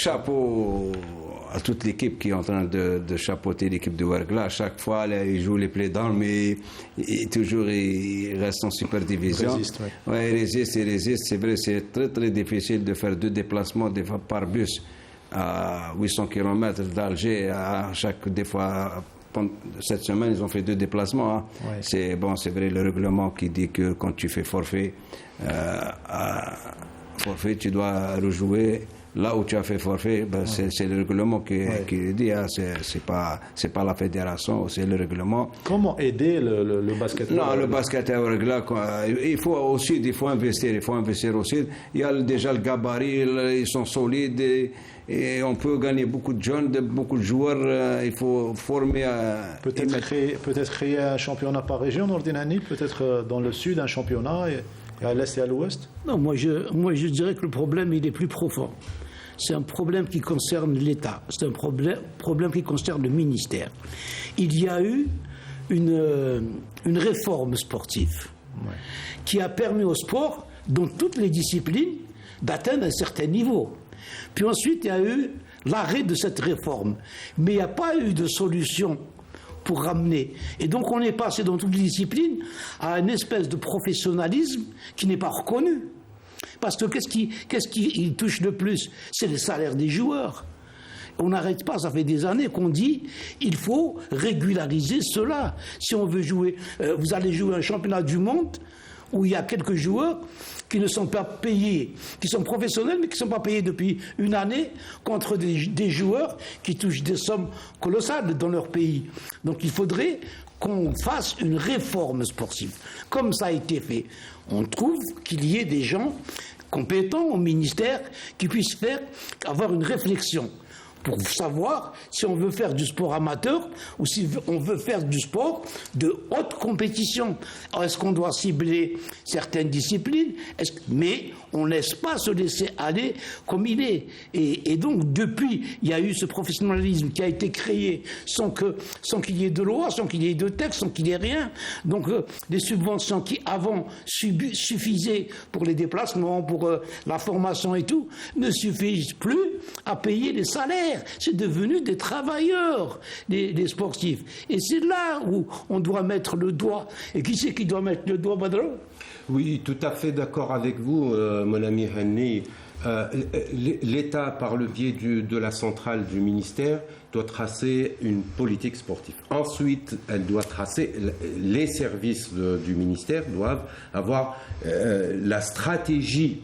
chapeau à toute l'équipe qui est en train de chapeauter l'équipe de Ouargla. À chaque fois, là, ils jouent les plaidants, mais toujours ils restent en super division. Ils résistent. C'est vrai, c'est très très difficile de faire 2 déplacements des fois par bus à 800 km d'Alger. Des fois, cette semaine, ils ont fait 2 déplacements. Hein. Ouais. C'est vrai, le règlement qui dit que quand tu fais forfait, tu dois rejouer. Là où tu as fait forfait, c'est le règlement qui dit, hein, c'est pas la fédération, c'est le règlement. Comment aider le basket? Non, le basket à Ouargla, il faut investir aussi. Il y a déjà le gabarit, ils sont solides et on peut gagner beaucoup de jeunes, beaucoup de joueurs. Il faut former. Peut-être créer un championnat par région, Nordinani, peut-être dans le sud un championnat et à l'est et à l'ouest. Non, moi je dirais que le problème il est plus profond. C'est un problème qui concerne l'État, c'est un problème qui concerne le ministère. Il y a eu une réforme sportive qui a permis au sport dans toutes les disciplines, d'atteindre un certain niveau. Puis ensuite, il y a eu l'arrêt de cette réforme. Mais il n'y a pas eu de solution pour ramener. Et donc on est passé dans toutes les disciplines à une espèce de professionnalisme qui n'est pas reconnu. Parce que qu'est-ce qui touche le plus? C'est les salaires des joueurs. On n'arrête pas, ça fait des années qu'on dit il faut régulariser cela. Si on veut jouer, vous allez jouer un championnat du monde où il y a quelques joueurs qui ne sont pas payés, qui sont professionnels mais qui ne sont pas payés depuis une année, contre des joueurs qui touchent des sommes colossales dans leur pays. Donc il faudrait qu'on fasse une réforme sportive. Comme ça a été fait, on trouve qu'il y ait des gens compétents au ministère qui puissent avoir une réflexion pour savoir si on veut faire du sport amateur ou si on veut faire du sport de haute compétition. Alors, est-ce qu'on doit cibler certaines disciplines? Mais on ne laisse pas se laisser aller comme il est. Et donc, depuis, il y a eu ce professionnalisme qui a été créé sans qu'il y ait de loi, sans qu'il y ait de texte, sans qu'il y ait rien. Donc, les subventions qui, avant, suffisaient pour les déplacements, pour la formation et tout, ne suffisent plus à payer les salaires. C'est devenu des travailleurs, des sportifs. Et c'est là où on doit mettre le doigt. Et qui c'est qui doit mettre le doigt, Badro? Oui, tout à fait d'accord avec vous, mon ami Hani. L'État, par le biais de la centrale du ministère, doit tracer une politique sportive. Ensuite, elle doit tracer, les services du ministère doivent avoir la stratégie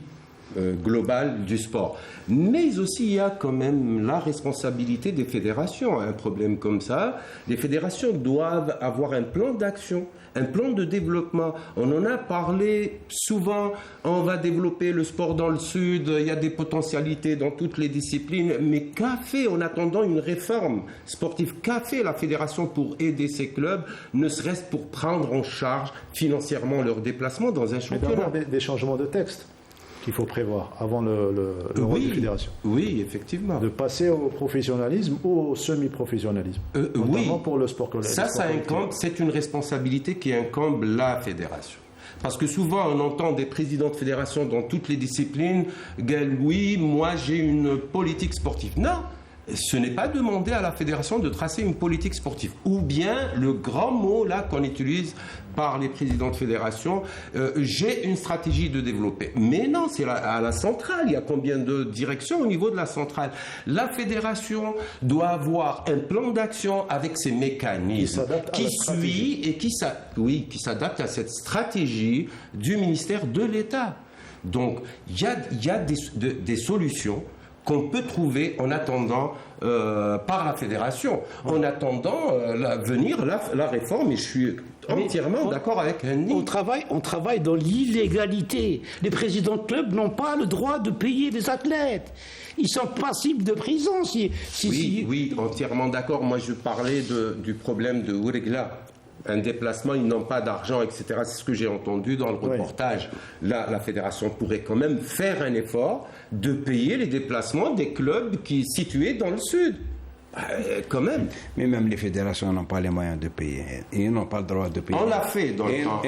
globale du sport. Mais aussi, il y a quand même la responsabilité des fédérations. Un problème comme ça, les fédérations doivent avoir un plan d'action, un plan de développement. On en a parlé souvent, on va développer le sport dans le Sud, il y a des potentialités dans toutes les disciplines, mais qu'a fait en attendant une réforme sportive? Qu'a fait la fédération pour aider ces clubs, ne serait-ce pour prendre en charge financièrement leurs déplacements dans un championnat? Des changements de texte qu'il faut prévoir avant le rôle des fédérations. Oui, effectivement. De passer au professionnalisme ou au semi-professionnalisme. Notamment pour le sport collectif. C'est une responsabilité qui incombe la fédération. Parce que souvent, on entend des présidents de fédération dans toutes les disciplines, oui, moi j'ai une politique sportive. Non, ce n'est pas demander à la fédération de tracer une politique sportive. Ou bien, le grand mot là qu'on utilise par les présidents de fédération, j'ai une stratégie de développer. Mais non, c'est à la centrale. Il y a combien de directions au niveau de la centrale? La fédération doit avoir un plan d'action avec ses mécanismes qui suit et qui s'adapte à cette stratégie du ministère de l'État. Donc, il y a des solutions qu'on peut trouver en attendant par la fédération, en attendant la réforme, et je suis entièrement d'accord avec Annie. On travaille dans l'illégalité. Les présidents de clubs n'ont pas le droit de payer les athlètes. Ils sont passibles de prison. Oui, entièrement d'accord. Moi, je parlais du problème de Ouregla. Un déplacement, ils n'ont pas d'argent, etc. C'est ce que j'ai entendu dans le reportage. Là, la fédération pourrait quand même faire un effort de payer les déplacements des clubs qui sont situés dans le sud. Quand même. Mais même les fédérations n'ont pas les moyens de payer. Ils n'ont pas le droit de payer. On l'a fait dans le temps.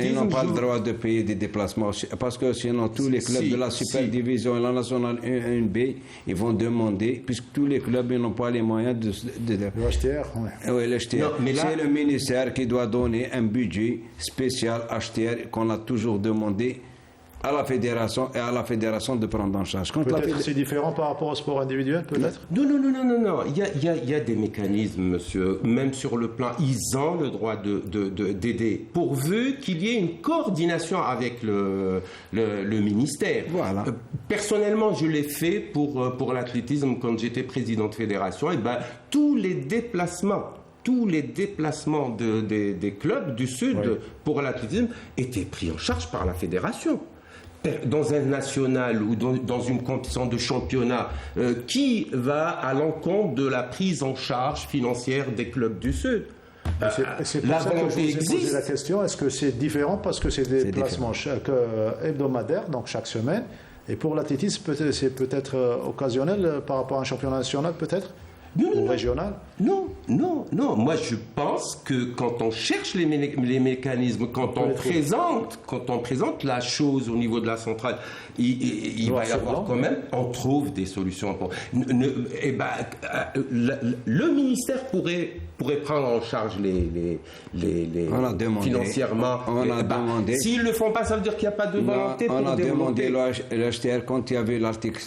Ils n'ont pas le droit de payer des déplacements. Parce que sinon, tous les clubs de la Super Division et la Nationale 1B, ils vont demander, puisque tous les clubs n'ont pas les moyens de l'HTR, oui, l'HTR. C'est le ministère qui doit donner un budget spécial HTR qu'on a toujours demandé à la fédération et à la fédération de prendre en charge. Peut-être c'est différent par rapport au sport individuel, peut-être? Non. Il y a des mécanismes, monsieur. Même sur le plan, ils ont le droit d'aider, pourvu qu'il y ait une coordination avec le ministère. Voilà. Personnellement, je l'ai fait pour l'athlétisme quand j'étais président de fédération. Et tous les déplacements des clubs du Sud pour l'athlétisme étaient pris en charge par la fédération. Dans un national ou dans une compétition de championnat, qui va à l'encontre de la prise en charge financière des clubs du Sud? C'est pour ça que je vous ai posé la question. Est-ce que c'est différent parce que c'est des déplacements hebdomadaires, donc chaque semaine, et pour l'athlétisme, c'est peut-être occasionnel par rapport à un championnat national, peut-être? ou régional? Non. Moi, je pense que quand on cherche les mécanismes, quand on présente la chose au niveau de la centrale, il va y avoir quand même, on trouve des solutions. Le ministère pourrait prendre en charge les financièrement. On a demandé. S'ils ne le font pas, ça veut dire qu'il n'y a pas de volonté pour développer. On a demandé l'HTR, quand il y avait l'article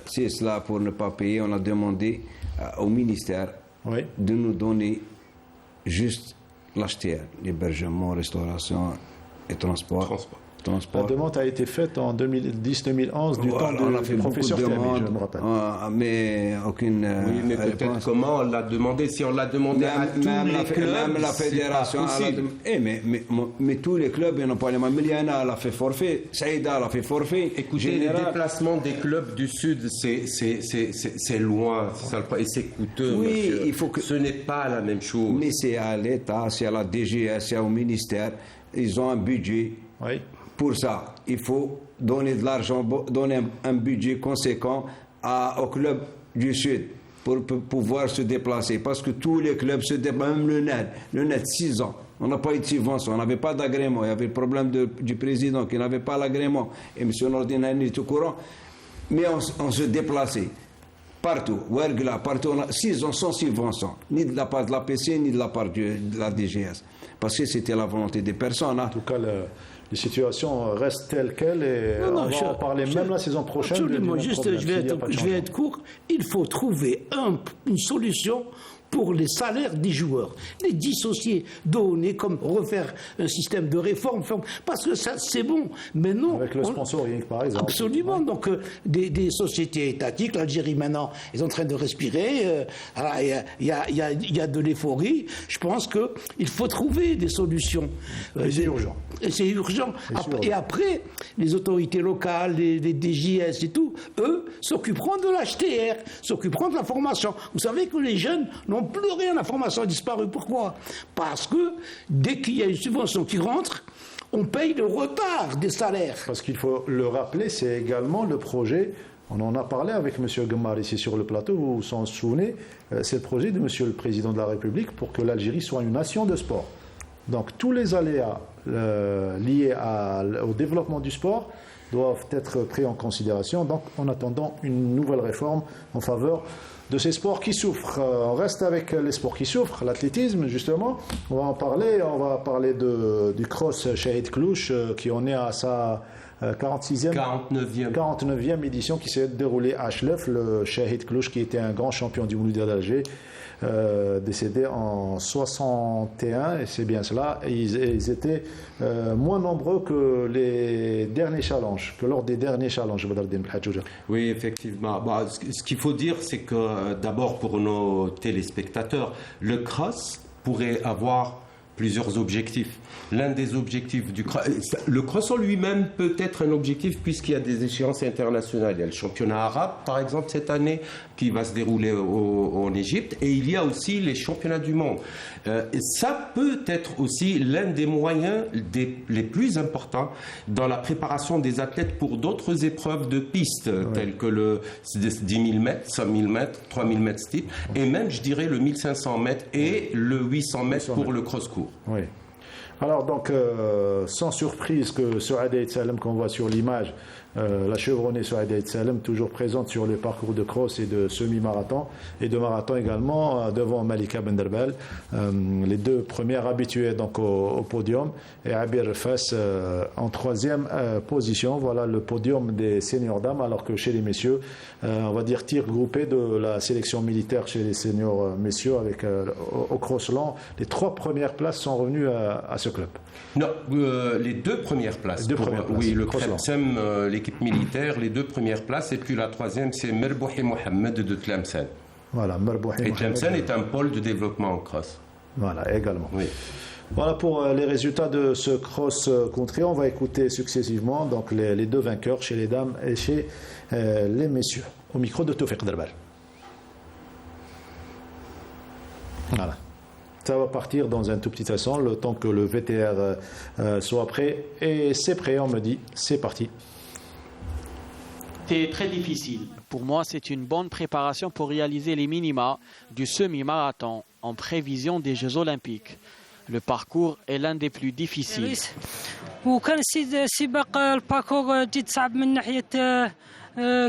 6 là pour ne pas payer, on a demandé au ministère de nous donner juste l'HTR, l'hébergement, restauration et transport. La demande a été faite en 2010-2011 du temps du professeur Fermi, je me rappelle. Mais aucune oui, mais peut-être comment on l'a demandé. Si on l'a demandé à tous les clubs, même la fédération. Mais tous les clubs, ils n'ont pas les mêmes. Miliana, elle a fait forfait. Saïda, elle a fait forfait. Écoutez, les déplacements des clubs du Sud, c'est loin. Et c'est coûteux, monsieur. Il faut que... Ce n'est pas la même chose. Mais c'est à l'État, c'est à la DGS, c'est au ministère. Ils ont un budget. Oui. Pour ça, il faut donner de l'argent, donner un budget conséquent au club du Sud pour pouvoir se déplacer. Parce que tous les clubs se déplacent, même le net 6 ans. On n'a pas eu de subvention, on n'avait pas d'agrément. Il y avait le problème du président qui n'avait pas l'agrément. Et M. Nordin est au courant. Mais on se déplaçait partout. Partout. 6 ans sans subvention, ni de la part de la PC, ni de la part de la DGS. Parce que c'était la volonté des personnes. En tout cas, les situations restent telles quelles et on va en parler même la saison prochaine. Absolument, juste, je vais être court. Il faut trouver une solution pour les salaires des joueurs, les dissocier, donner, comme refaire un système de réforme, parce que ça c'est bon, mais non. Avec le sponsoring par exemple. Absolument, donc des sociétés étatiques, l'Algérie maintenant est en train de respirer, il y a de l'euphorie, je pense qu'il faut trouver des solutions. C'est urgent. C'est urgent. Et après, les autorités locales, les DJS et tout, eux, s'occuperont de l'HTR, s'occuperont de la formation. Vous savez que les jeunes n'ont plus rien, la formation a disparu. Pourquoi? Parce que dès qu'il y a une subvention qui rentre, on paye le retard des salaires. Parce qu'il faut le rappeler, c'est également le projet, on en a parlé avec M. Gemmar ici sur le plateau, vous vous en souvenez, c'est le projet de M. le Président de la République pour que l'Algérie soit une nation de sport. Donc tous les aléas liés au développement du sport doivent être pris en considération, donc en attendant une nouvelle réforme en faveur de ces sports qui souffrent. On reste avec les sports qui souffrent, l'athlétisme justement, on va parler du cross Shahid Clouch qui en est à sa 49e édition qui s'est déroulée à Chlef, le Shahid Clouch qui était un grand champion du Moulida d'Alger, décédé en 61, et c'est bien cela. Ils étaient moins nombreux que les derniers challenges, que lors des derniers challenges. Oui, effectivement. Ce qu'il faut dire, c'est que d'abord pour nos téléspectateurs, le cross pourrait avoir plusieurs objectifs. L'un des objectifs du cross, le cross en lui-même peut être un objectif puisqu'il y a des échéances internationales. Il y a le championnat arabe, par exemple, cette année, qui va se dérouler en Égypte, et il y a aussi les championnats du monde. Ça peut être aussi l'un des moyens les plus importants dans la préparation des athlètes pour d'autres épreuves de piste, telles que le 10 000 mètres, 5 000 mètres, 3 000 mètres steep, et même, je dirais, le 1500 mètres et le 800 mètres pour le cross-court. Oui. Alors donc, sans surprise que Souaïda Eid Salem qu'on voit sur l'image, la chevronnée Souaïda Eid Salem, toujours présente sur les parcours de cross et de semi-marathon, et de marathon également, devant Malika Benderbel, les deux premières habituées donc au podium, et Abir Fess en 3e position. Voilà le podium des seniors dames, alors que chez les messieurs, on va dire tir groupé de la sélection militaire chez les seniors messieurs, avec au crossland, les 3 premières places sont revenues à ce club. Non, les 2 premières places. Oui, le Kremsem, l'équipe militaire, les 2 premières places, et puis la 3e, c'est Merbouhi Mohamed de Tlemcen. Voilà, Merbouhi Mohamed. Et Tlemcen est un pôle de développement en cross. Voilà, également. Oui. Voilà pour les résultats de ce cross country. On va écouter successivement donc les 2 vainqueurs chez les dames et chez les messieurs. Au micro de Tawfiq Derbal. Voilà. Ça va partir dans un tout petit instant, le temps que le VTR soit prêt. Et c'est prêt, on me dit, c'est parti. C'était très difficile. Pour moi, c'est une bonne préparation pour réaliser les minima du semi-marathon en prévision des Jeux Olympiques. Le parcours est l'un des plus difficiles. وكان السباق الباركور جد صعب من ناحية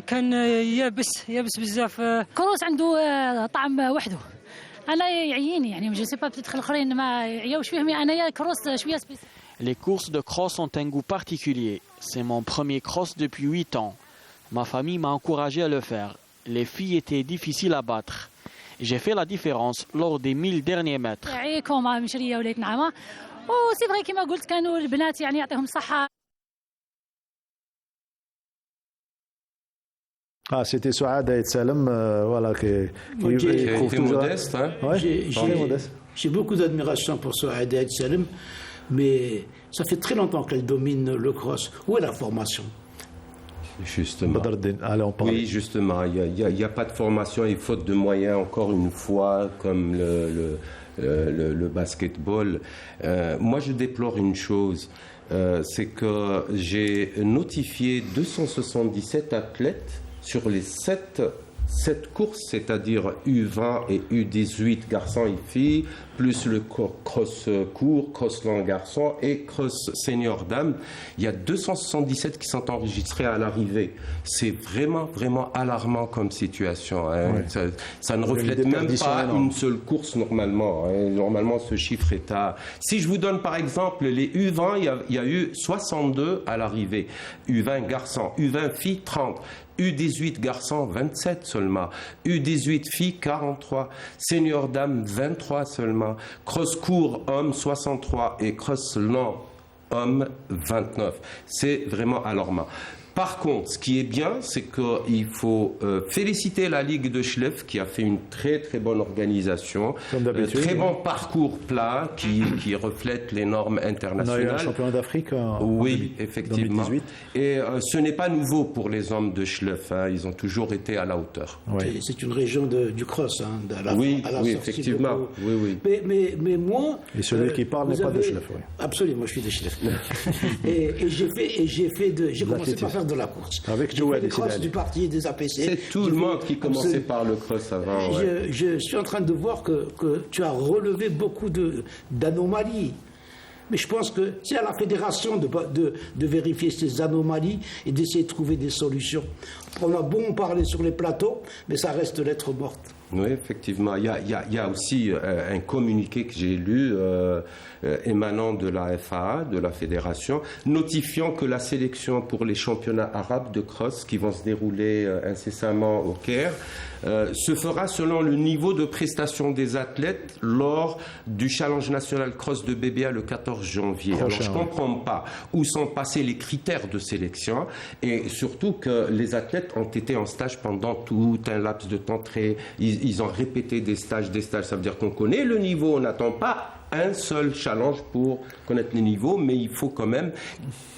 كان يابس بزاف. كروس عنده طعم وحده. أنا يعيني يعني جو سي با بتدخل الآخرين ما يعيوش فيهم أنا يا كروس شوية سبيس. Les courses de cross ont un goût particulier. C'est mon premier cross depuis 8 ans. Ma famille m'a encouragé à le faire. Les filles étaient difficiles à battre. J'ai fait la différence lors des 1000 derniers mètres. كوما مشرية وليت نعمة. وسي فغي كما قلت كانوا البنات يعني يعطيهم الصحة. Ah, c'était Souad Aït Salem, voilà, qui est modeste. Hein? Ouais, j'ai beaucoup d'admiration pour Souad Aït Salem, mais ça fait très longtemps qu'elle domine le cross. Où est la formation? Justement. Allez, on parle. Oui, justement. Il n'y a pas de formation et faute de moyens, encore une fois, comme le basketball. Moi, je déplore une chose. C'est que j'ai notifié 277 athlètes sur les 7 courses, c'est-à-dire U20 et U18 garçons et filles, plus le cross court, cross long garçon et cross senior dame. Il y a 277 qui sont enregistrés à l'arrivée. C'est vraiment, vraiment alarmant comme situation. Hein. Ouais. Ça ne reflète même pas une seule course normalement. Hein. Normalement, ce chiffre est à... Si je vous donne par exemple les U20, il y a eu 62 à l'arrivée. U20 garçons, U20 filles, 30. U18 garçons, 27 seulement. U18 filles, 43. Senior dames, 23 seulement. Cross court homme, 63. Et cross long homme, 29. C'est vraiment alarmant. Par contre, ce qui est bien, c'est qu'il faut féliciter la Ligue de Schleff qui a fait une très très bonne organisation, très bon parcours plat qui reflète les normes internationales. On a eu un championnat d'Afrique en oui, effectivement. 2018. Et ce n'est pas nouveau pour les hommes de Schleff, hein. Ils ont toujours été à la hauteur. Oui. C'est une région du cross. Hein, oui, effectivement. Oui. Mais moi... Et celui qui parle n'est pas de Schleff. Oui. Absolument, je suis de Schleff. et j'ai commencé par faire de la course. Avec Joël et cross du parti des APC. C'est tout le monde qui commençait par le cross avant. Ouais. Je suis en train de voir que tu as relevé beaucoup d'anomalies. Mais je pense que c'est à la fédération de vérifier ces anomalies et d'essayer de trouver des solutions. On a beau en parler sur les plateaux, mais ça reste lettre morte. Oui, effectivement. Il y a aussi un communiqué que j'ai lu émanant de la FAA, de la fédération, notifiant que la sélection pour les championnats arabes de cross qui vont se dérouler incessamment au Caire se fera selon le niveau de prestation des athlètes lors du Challenge national cross de BBA le 14 janvier. Alors je ne comprends pas où sont passés les critères de sélection et surtout que les athlètes ont été en stage pendant tout un laps de temps très... Ils ont répété des stages. Ça veut dire qu'on connaît le niveau, on n'attend pas un seul challenge pour connaître les niveaux, mais il faut quand même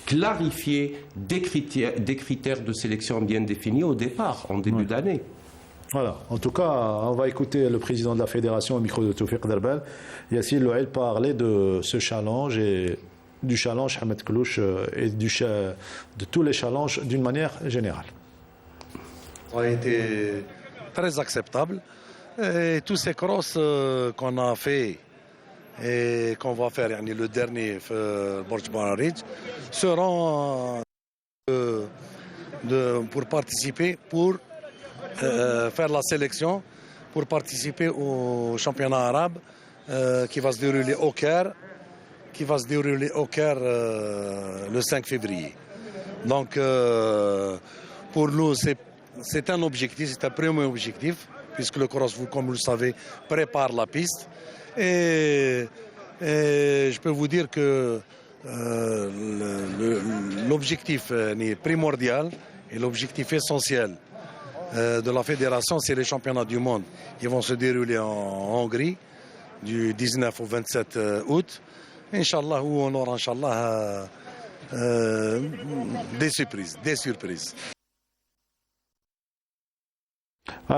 clarifier des critères de sélection bien définis au départ, en début d'année. Voilà. En tout cas, on va écouter le président de la fédération au micro de Toufiq Derbel. Yassine Louail parlait de ce challenge et du challenge Ahmed Klouch et de tous les challenges d'une manière générale. Ça a été très acceptable. Et tous ces crosses qu'on a fait et qu'on va faire, le dernier Borj Bararij, seront pour participer, pour faire la sélection, pour participer au championnat arabe qui va se dérouler au Caire, le 5 février. Donc pour nous c'est un objectif, c'est un premier objectif, puisque le cross, comme vous le savez, prépare la piste. Et je peux vous dire que l'objectif primordial et l'objectif essentiel de la fédération, c'est les championnats du monde qui vont se dérouler en Hongrie du 19 au 27 août. Inch'Allah, où on aura, Inch'Allah, des surprises.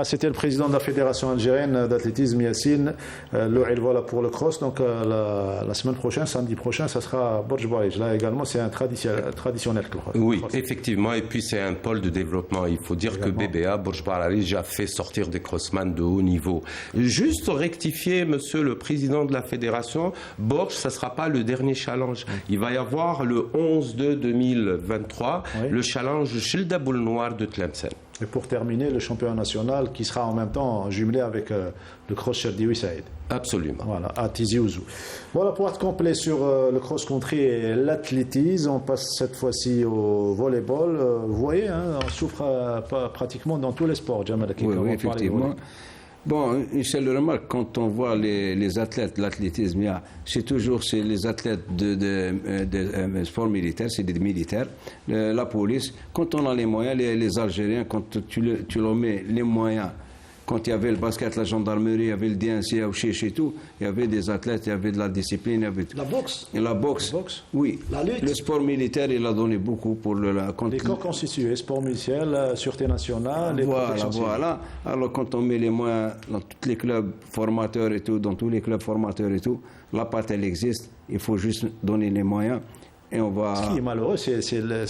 C'était le président de la Fédération algérienne d'athlétisme, Yassine. Voilà pour le cross. Donc la semaine prochaine, samedi prochain, ça sera à Borj Barij. Là également, c'est un traditionnel cross. Oui, effectivement. Et puis c'est un pôle de développement. Il faut dire que BBA, Borj Barij, a fait sortir des crossman de haut niveau. Juste rectifier, monsieur le président de la Fédération, Borj, ça ne sera pas le dernier challenge. Il va y avoir le 11-2-2023, le challenge Childa Boule Noire de Tlemcen. Et pour terminer, le championnat national qui sera en même temps jumelé avec le cross Cherdiwi Saïd. Absolument. Voilà, à Tizi Ouzou. Voilà, pour être complet sur le cross-country et l'athlétisme, on passe cette fois-ci au volleyball. Vous voyez, on souffre pratiquement dans tous les sports. Oui, effectivement. Bon, Michel le remarque, quand on voit les athlètes, l'athlétisme, c'est toujours les athlètes de sport militaire, c'est des militaires, la police. Quand on a les moyens, les Algériens, quand tu leur mets les moyens, quand il y avait le basket, la gendarmerie, il y avait le DNC, et tout, il y avait des athlètes, il y avait de la discipline, il y avait tout. La boxe. Et la boxe. Oui. La lutte. Le sport militaire, il a donné beaucoup pour le. Les corps constitués, sport militaire, la sûreté nationale, les protections civiles. Voilà. Alors quand on met les moyens dans tous les clubs formateurs et tout, la patte elle existe. Il faut juste donner les moyens. Et on va... Ce qui est malheureux, c'est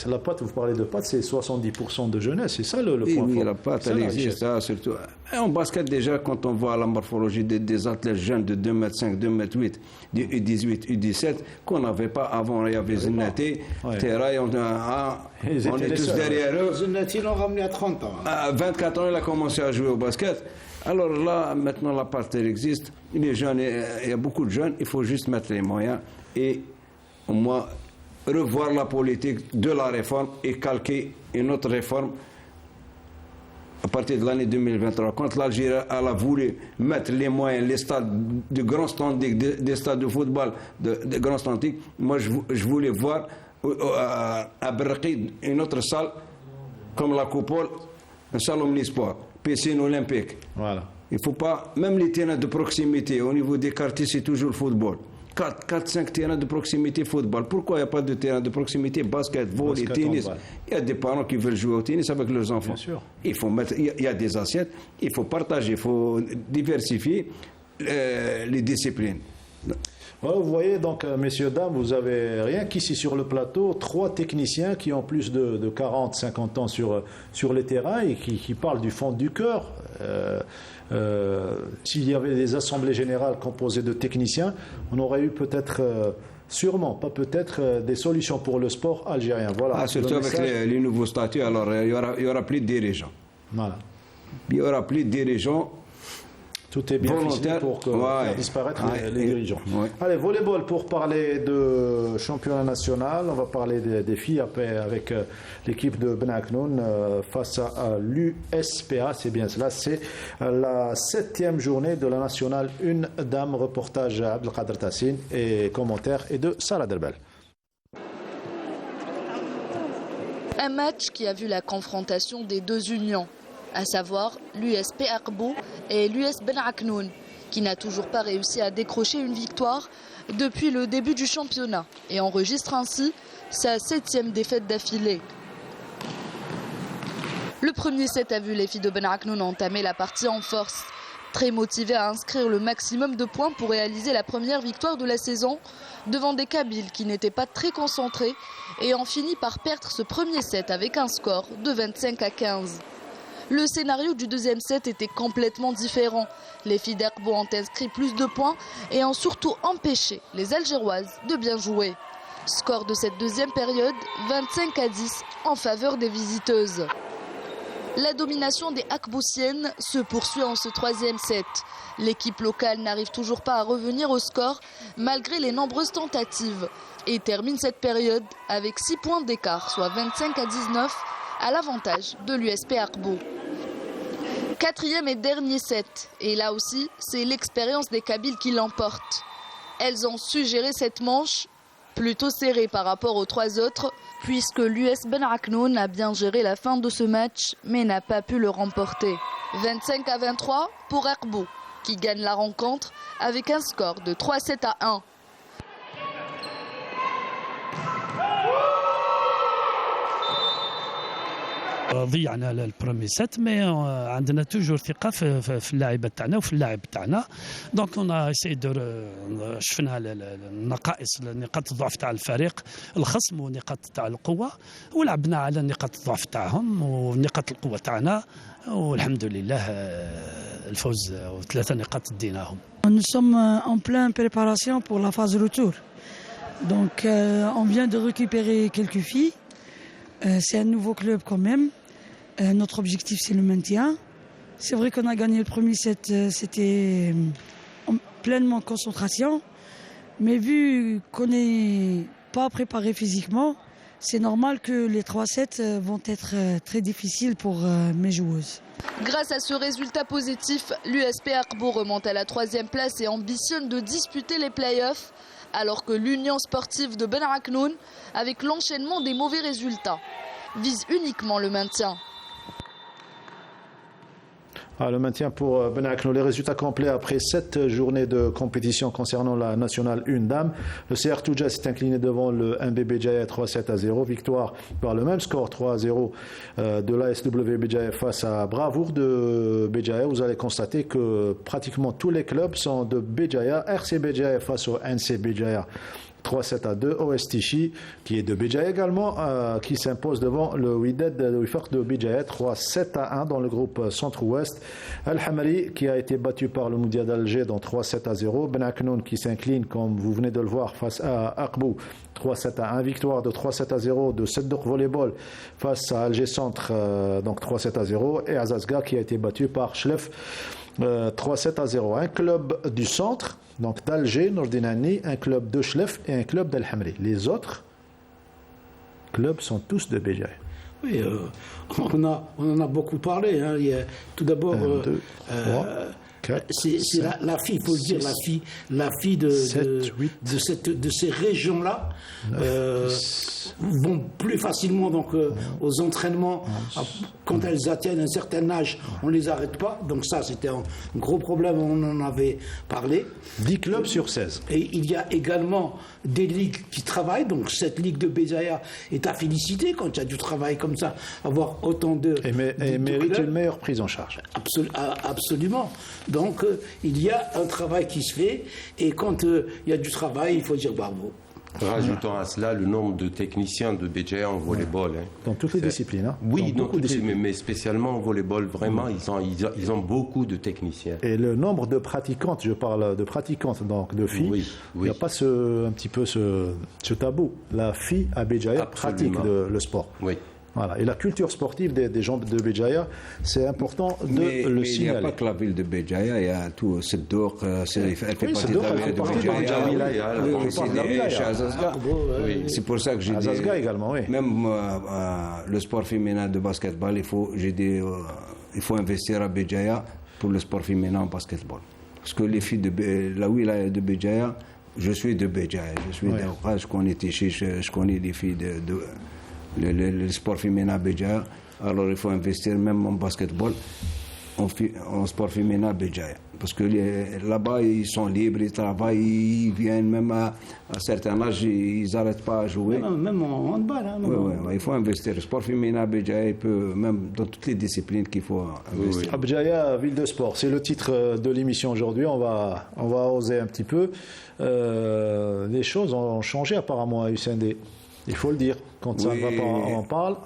la patte, vous parlez de patte, c'est 70% de jeunesse, c'est ça le point fort. Oui, la patte, elle existe, surtout. Et en basket, déjà, quand on voit la morphologie des athlètes jeunes de 2m5, 2m8, du U18, U17, qu'on n'avait pas avant, il y avait Zenati, Terrail, on est tous derrière eux. Zenati l'ont ramené à 30 ans. À 24 ans, il a commencé à jouer au basket. Alors là, maintenant, la patte, elle existe. Les jeunes, il y a beaucoup de jeunes, il faut juste mettre les moyens et au moins revoir la politique de la réforme et calquer une autre réforme à partir de l'année 2023. Quand l'Algérie a voulu mettre les moyens, les stades de grand standing, des stades de football de grand standing, moi je voulais voir à Berqi une autre salle comme la Coupole, une salle omnisport, piscine olympique. Voilà. Il ne faut pas, même les terrains de proximité, au niveau des quartiers, c'est toujours le football. 4-5 terrains de proximité football. Pourquoi il n'y a pas de terrain de proximité basket, volley, tennis? Il y a des parents qui veulent jouer au tennis avec leurs enfants. Bien sûr. Il faut mettre, il y a des assiettes, il faut partager, il faut diversifier les disciplines. Vous voyez, donc, messieurs, dames, vous avez rien qu'ici sur le plateau, 3 techniciens qui ont plus de 40-50 ans sur les terrains et qui parlent du fond du cœur. S'il y avait des assemblées générales composées de techniciens, on aurait eu peut-être, sûrement, pas peut-être, des solutions pour le sport algérien. Voilà. Surtout avec les nouveaux statuts, alors il y aura plus de dirigeants. Voilà. Il y aura plus de dirigeants. Tout est bien ficelé pour faire disparaître les dirigeants. Ouais. Allez, volleyball pour parler de championnat national. On va parler des filles après avec l'équipe de Ben Aknoun face à l'USPA. C'est bien cela. C'est la 7e journée de la nationale 1 dame. Reportage à Abdelkader Tassine et commentaire et de Sarah Derbel. Un match qui a vu la confrontation des deux unions, à savoir l'USP Aqbou et l'US Ben Aknoun, qui n'a toujours pas réussi à décrocher une victoire depuis le début du championnat et enregistre ainsi sa 7e défaite d'affilée. Le premier set a vu les filles de Ben Aknoun entamer la partie en force, très motivées à inscrire le maximum de points pour réaliser la première victoire de la saison devant des Kabyles qui n'étaient pas très concentrés et ont fini par perdre ce premier set avec un score de 25-15. Le scénario du deuxième set était complètement différent. Les filles d'Aqbou ont inscrit plus de points et ont surtout empêché les Algéroises de bien jouer. Score de cette deuxième période, 25-10 en faveur des visiteuses. La domination des Aqboussiennes se poursuit en ce troisième set. L'équipe locale n'arrive toujours pas à revenir au score malgré les nombreuses tentatives et termine cette période avec 6 points d'écart, soit 25-19 à l'avantage de l'USP Aqbou. 4e et dernier set, et là aussi c'est l'expérience des Kabyles qui l'emporte. Elles ont su gérer cette manche plutôt serrée par rapport aux 3 autres, puisque l'US Ben Aknoun a bien géré la fin de ce match mais n'a pas pu le remporter. 25-23 pour Aqbou, qui gagne la rencontre avec un score de 3-7-1. ضيعنا البرومي سيت مي عندنا توجور ثقه في اللاعبات تاعنا وفي اللاعب تاعنا دونك اون اسي شفنا النقائص نقاط الضعف تاع الفريق الخصم ونقاط تاع القوه ولعبنا على نقاط الضعف تاعهم ونقاط القوه تاعنا والحمد لله الفوز وثلاثه نقاط ديناهم. Nous sommes en pleine préparation pour la phase retour. Donc on vient de récupérer quelques filles. C'est un nouveau club quand même. Notre objectif c'est le maintien. C'est vrai qu'on a gagné le premier set, c'était pleinement concentration. Mais vu qu'on n'est pas préparé physiquement, c'est normal que les 3 sets vont être très difficiles pour mes joueuses. Grâce à ce résultat positif, l'USP Akbo remonte à la 3e place et ambitionne de disputer les playoffs, alors que l'Union sportive de Ben Aknoun, avec l'enchaînement des mauvais résultats, vise uniquement le maintien. Le maintien pour Ben Aknoun. Les résultats complets après 7 journées de compétition concernant la nationale 1 dame. Le CR Touja s'est incliné devant le MB Béjaïa 3-7-0. Victoire par le même score 3-0 de l'ASW Béjaïa face à Bravour de Béjaïa. Vous allez constater que pratiquement tous les clubs sont de Béjaïa. RC Béjaïa face au NC Béjaïa 3-7-2, OS Tichy, qui est de Béjaïa également, qui s'impose devant le Wydad de Wifaq de Béjaïa 3-7-1 dans le groupe Centre-Ouest. Al-Hamali, qui a été battu par le Moudia d'Alger dans 3-7-0. Ben Aknoun, qui s'incline, comme vous venez de le voir, face à Akbou 3-7-1. Victoire de 3-7-0 de Seddouk Volleyball face à Alger Centre, donc 3-7-0. Et Azazga, qui a été battu par Chlef 3-7-0. Un club du centre, donc d'Alger, Nordinani, un club de Chlef et un club d'Al-Hamri. Les autres clubs sont tous de Béjaïa. Oui, on en a beaucoup parlé. Hein. Il y a, tout d'abord, c'est la fille, il faut le dire, la fille de ces régions-là vont plus facilement donc, aux entraînements. Quand elles atteignent un certain âge, on ne les arrête pas. Donc ça, c'était un gros problème, on en avait parlé. 10 clubs sur 16. Et il y a également des ligues qui travaillent. Donc cette ligue de Béjaïa est à féliciter quand il y a du travail comme ça, avoir autant de... Et mérite une meilleure prise en charge. Absolument. Donc il y a un travail qui se fait. Et quand il y a du travail, il faut dire bravo. Rajoutons à cela le nombre de techniciens de Béjaïa en volleyball. Hein. Dans toutes les disciplines. Hein. Oui, dans toutes les disciplines, mais spécialement en volleyball, vraiment, ils ont beaucoup de techniciens. Et le nombre de pratiquantes, je parle de pratiquantes, donc de filles, il n'y a pas un petit peu ce tabou. La fille à Béjaïa pratique le sport. Oui. Voilà. Et la culture sportive des gens de Béjaïa, c'est important de le signaler. Il n'y a pas que la ville de Béjaïa, il y a tout Seddouk, elle fait partie de la ville de Béjaïa. Chez Azazga. C'est pour ça que j'ai dit. Azazga également, oui. Même le sport féminin de basketball, il faut investir à Béjaïa pour le sport féminin en basketball. Parce que les filles de la wilaya de Béjaïa, je suis de Béjaïa, je suis d'Aouqa, je connais Tichiche, je connais les filles de le sport féminin à Béjaïa, alors il faut investir même en basketball, en sport féminin à Béjaïa. Parce que là-bas, ils sont libres, ils travaillent, ils viennent même à certains âges, ils n'arrêtent pas à jouer. Même en handball. Hein, il faut investir. Le sport féminin à Béjaïa, il peut, même dans toutes les disciplines qu'il faut investir. Béjaïa, ville de sport, c'est le titre de l'émission aujourd'hui. On va oser un petit peu. Les choses ont changé apparemment à UCND. Il faut le dire, quand ça ne va pas, on en parle,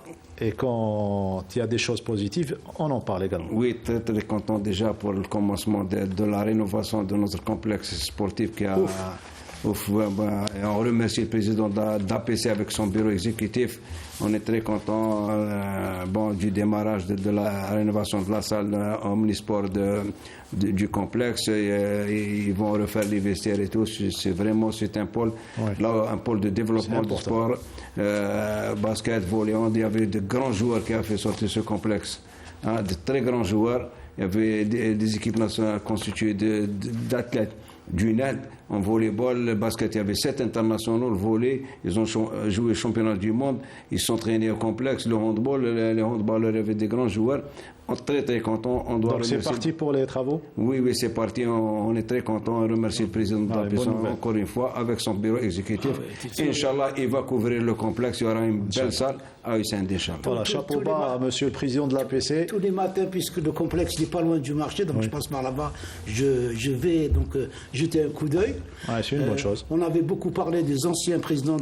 et quand il y a des choses positives, on en parle également. Oui, très très content déjà pour le commencement de la rénovation de notre complexe sportif qui a... on remercie le président d'APC avec son bureau exécutif. On est très content du démarrage de la rénovation de la salle omnisport du complexe. Ils vont refaire les vestiaires et tout. C'est un pôle, un pôle de développement du sport, basket, volley. Il y avait de grands joueurs qui ont fait sortir ce complexe, de très grands joueurs. Il y avait des équipes nationales constituées d'athlètes du net. En volleyball, le basket, il y avait 7 internationaux, le volley, ils ont joué le championnat du monde, ils s'entraînaient au complexe, le handball, les handballeurs avaient des grands joueurs. On est très très content. Donc c'est parti pour les travaux? Oui, c'est parti. On est très content. On remercie le président de l'APC encore une fois avec son bureau exécutif. Inch'Allah, il va couvrir le complexe. Il y aura une belle salle à Hussein Deschamps. Voilà, chapeau bas à monsieur le président de l'APC. Tous les matins, puisque le complexe n'est pas loin du marché, donc je passe par là-bas, je vais donc jeter un coup d'œil. Ouais, c'est une bonne chose. On avait beaucoup parlé des anciens présidents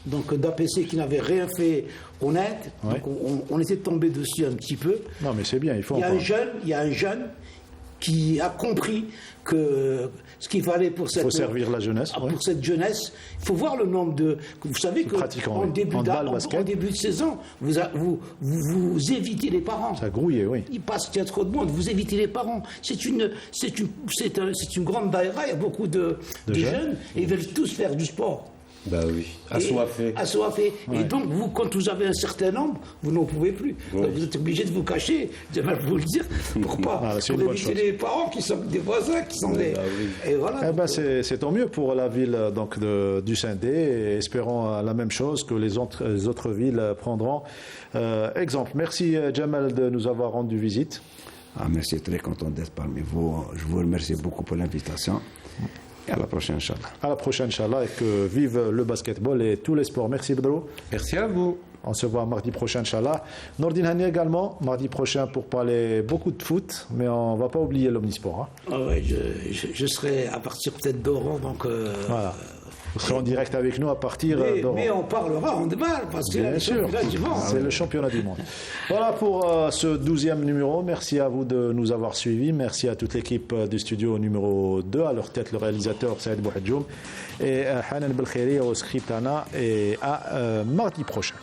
d'APC qui n'avaient rien fait honnête. Ouais. Donc on était tombé dessus un petit peu. Non, mais c'est bien, il faut. Il y a un jeune qui a compris que ce qu'il fallait pour cette. Il faut servir la jeunesse. Pour cette jeunesse, il faut voir le nombre de. Vous savez qu'en début de saison, vous évitez les parents. Ça grouillait, oui. Il passe qu'il y a trop de monde, vous évitez les parents. C'est une grande daïra, il y a beaucoup de jeunes et ils veulent tous faire du sport. Ben oui, assoiffé. Ouais. Et donc, vous, quand vous avez un certain nombre, vous n'en pouvez plus. Ouais. Donc, vous êtes obligé de vous cacher, je vais vous le dire, pour éviter les parents qui sont des voisins, qui sont des... Oui. Et voilà. Eh ben, c'est tant mieux pour la ville donc, du Saint-Dé, et espérons la même chose que les autres villes prendront exemple. Merci Jamal de nous avoir rendu visite. Merci, très content d'être parmi vous. Je vous remercie beaucoup pour l'invitation. Et à la prochaine, Inch'Allah. À la prochaine, Inch'Allah, et que vive le basketball et tous les sports. Merci, Bedro. Merci à vous. On se voit mardi prochain, Inch'Allah. Nordin Hani également, mardi prochain pour parler beaucoup de foot, mais on ne va pas oublier l'omnisport. Hein. Ah ouais, je serai à partir peut-être d'Oran, donc... Voilà. Vous serez en direct avec nous à partir d'Oran. Mais on parlera handball, parce que c'est le championnat du monde. C'est le championnat du monde. Voilà pour ce 12e numéro. Merci à vous de nous avoir suivis. Merci à toute l'équipe du studio numéro 2, à leur tête le réalisateur Saïd Bouhadjoum et Hanan Belkhairi au script Anna, et à mardi prochain.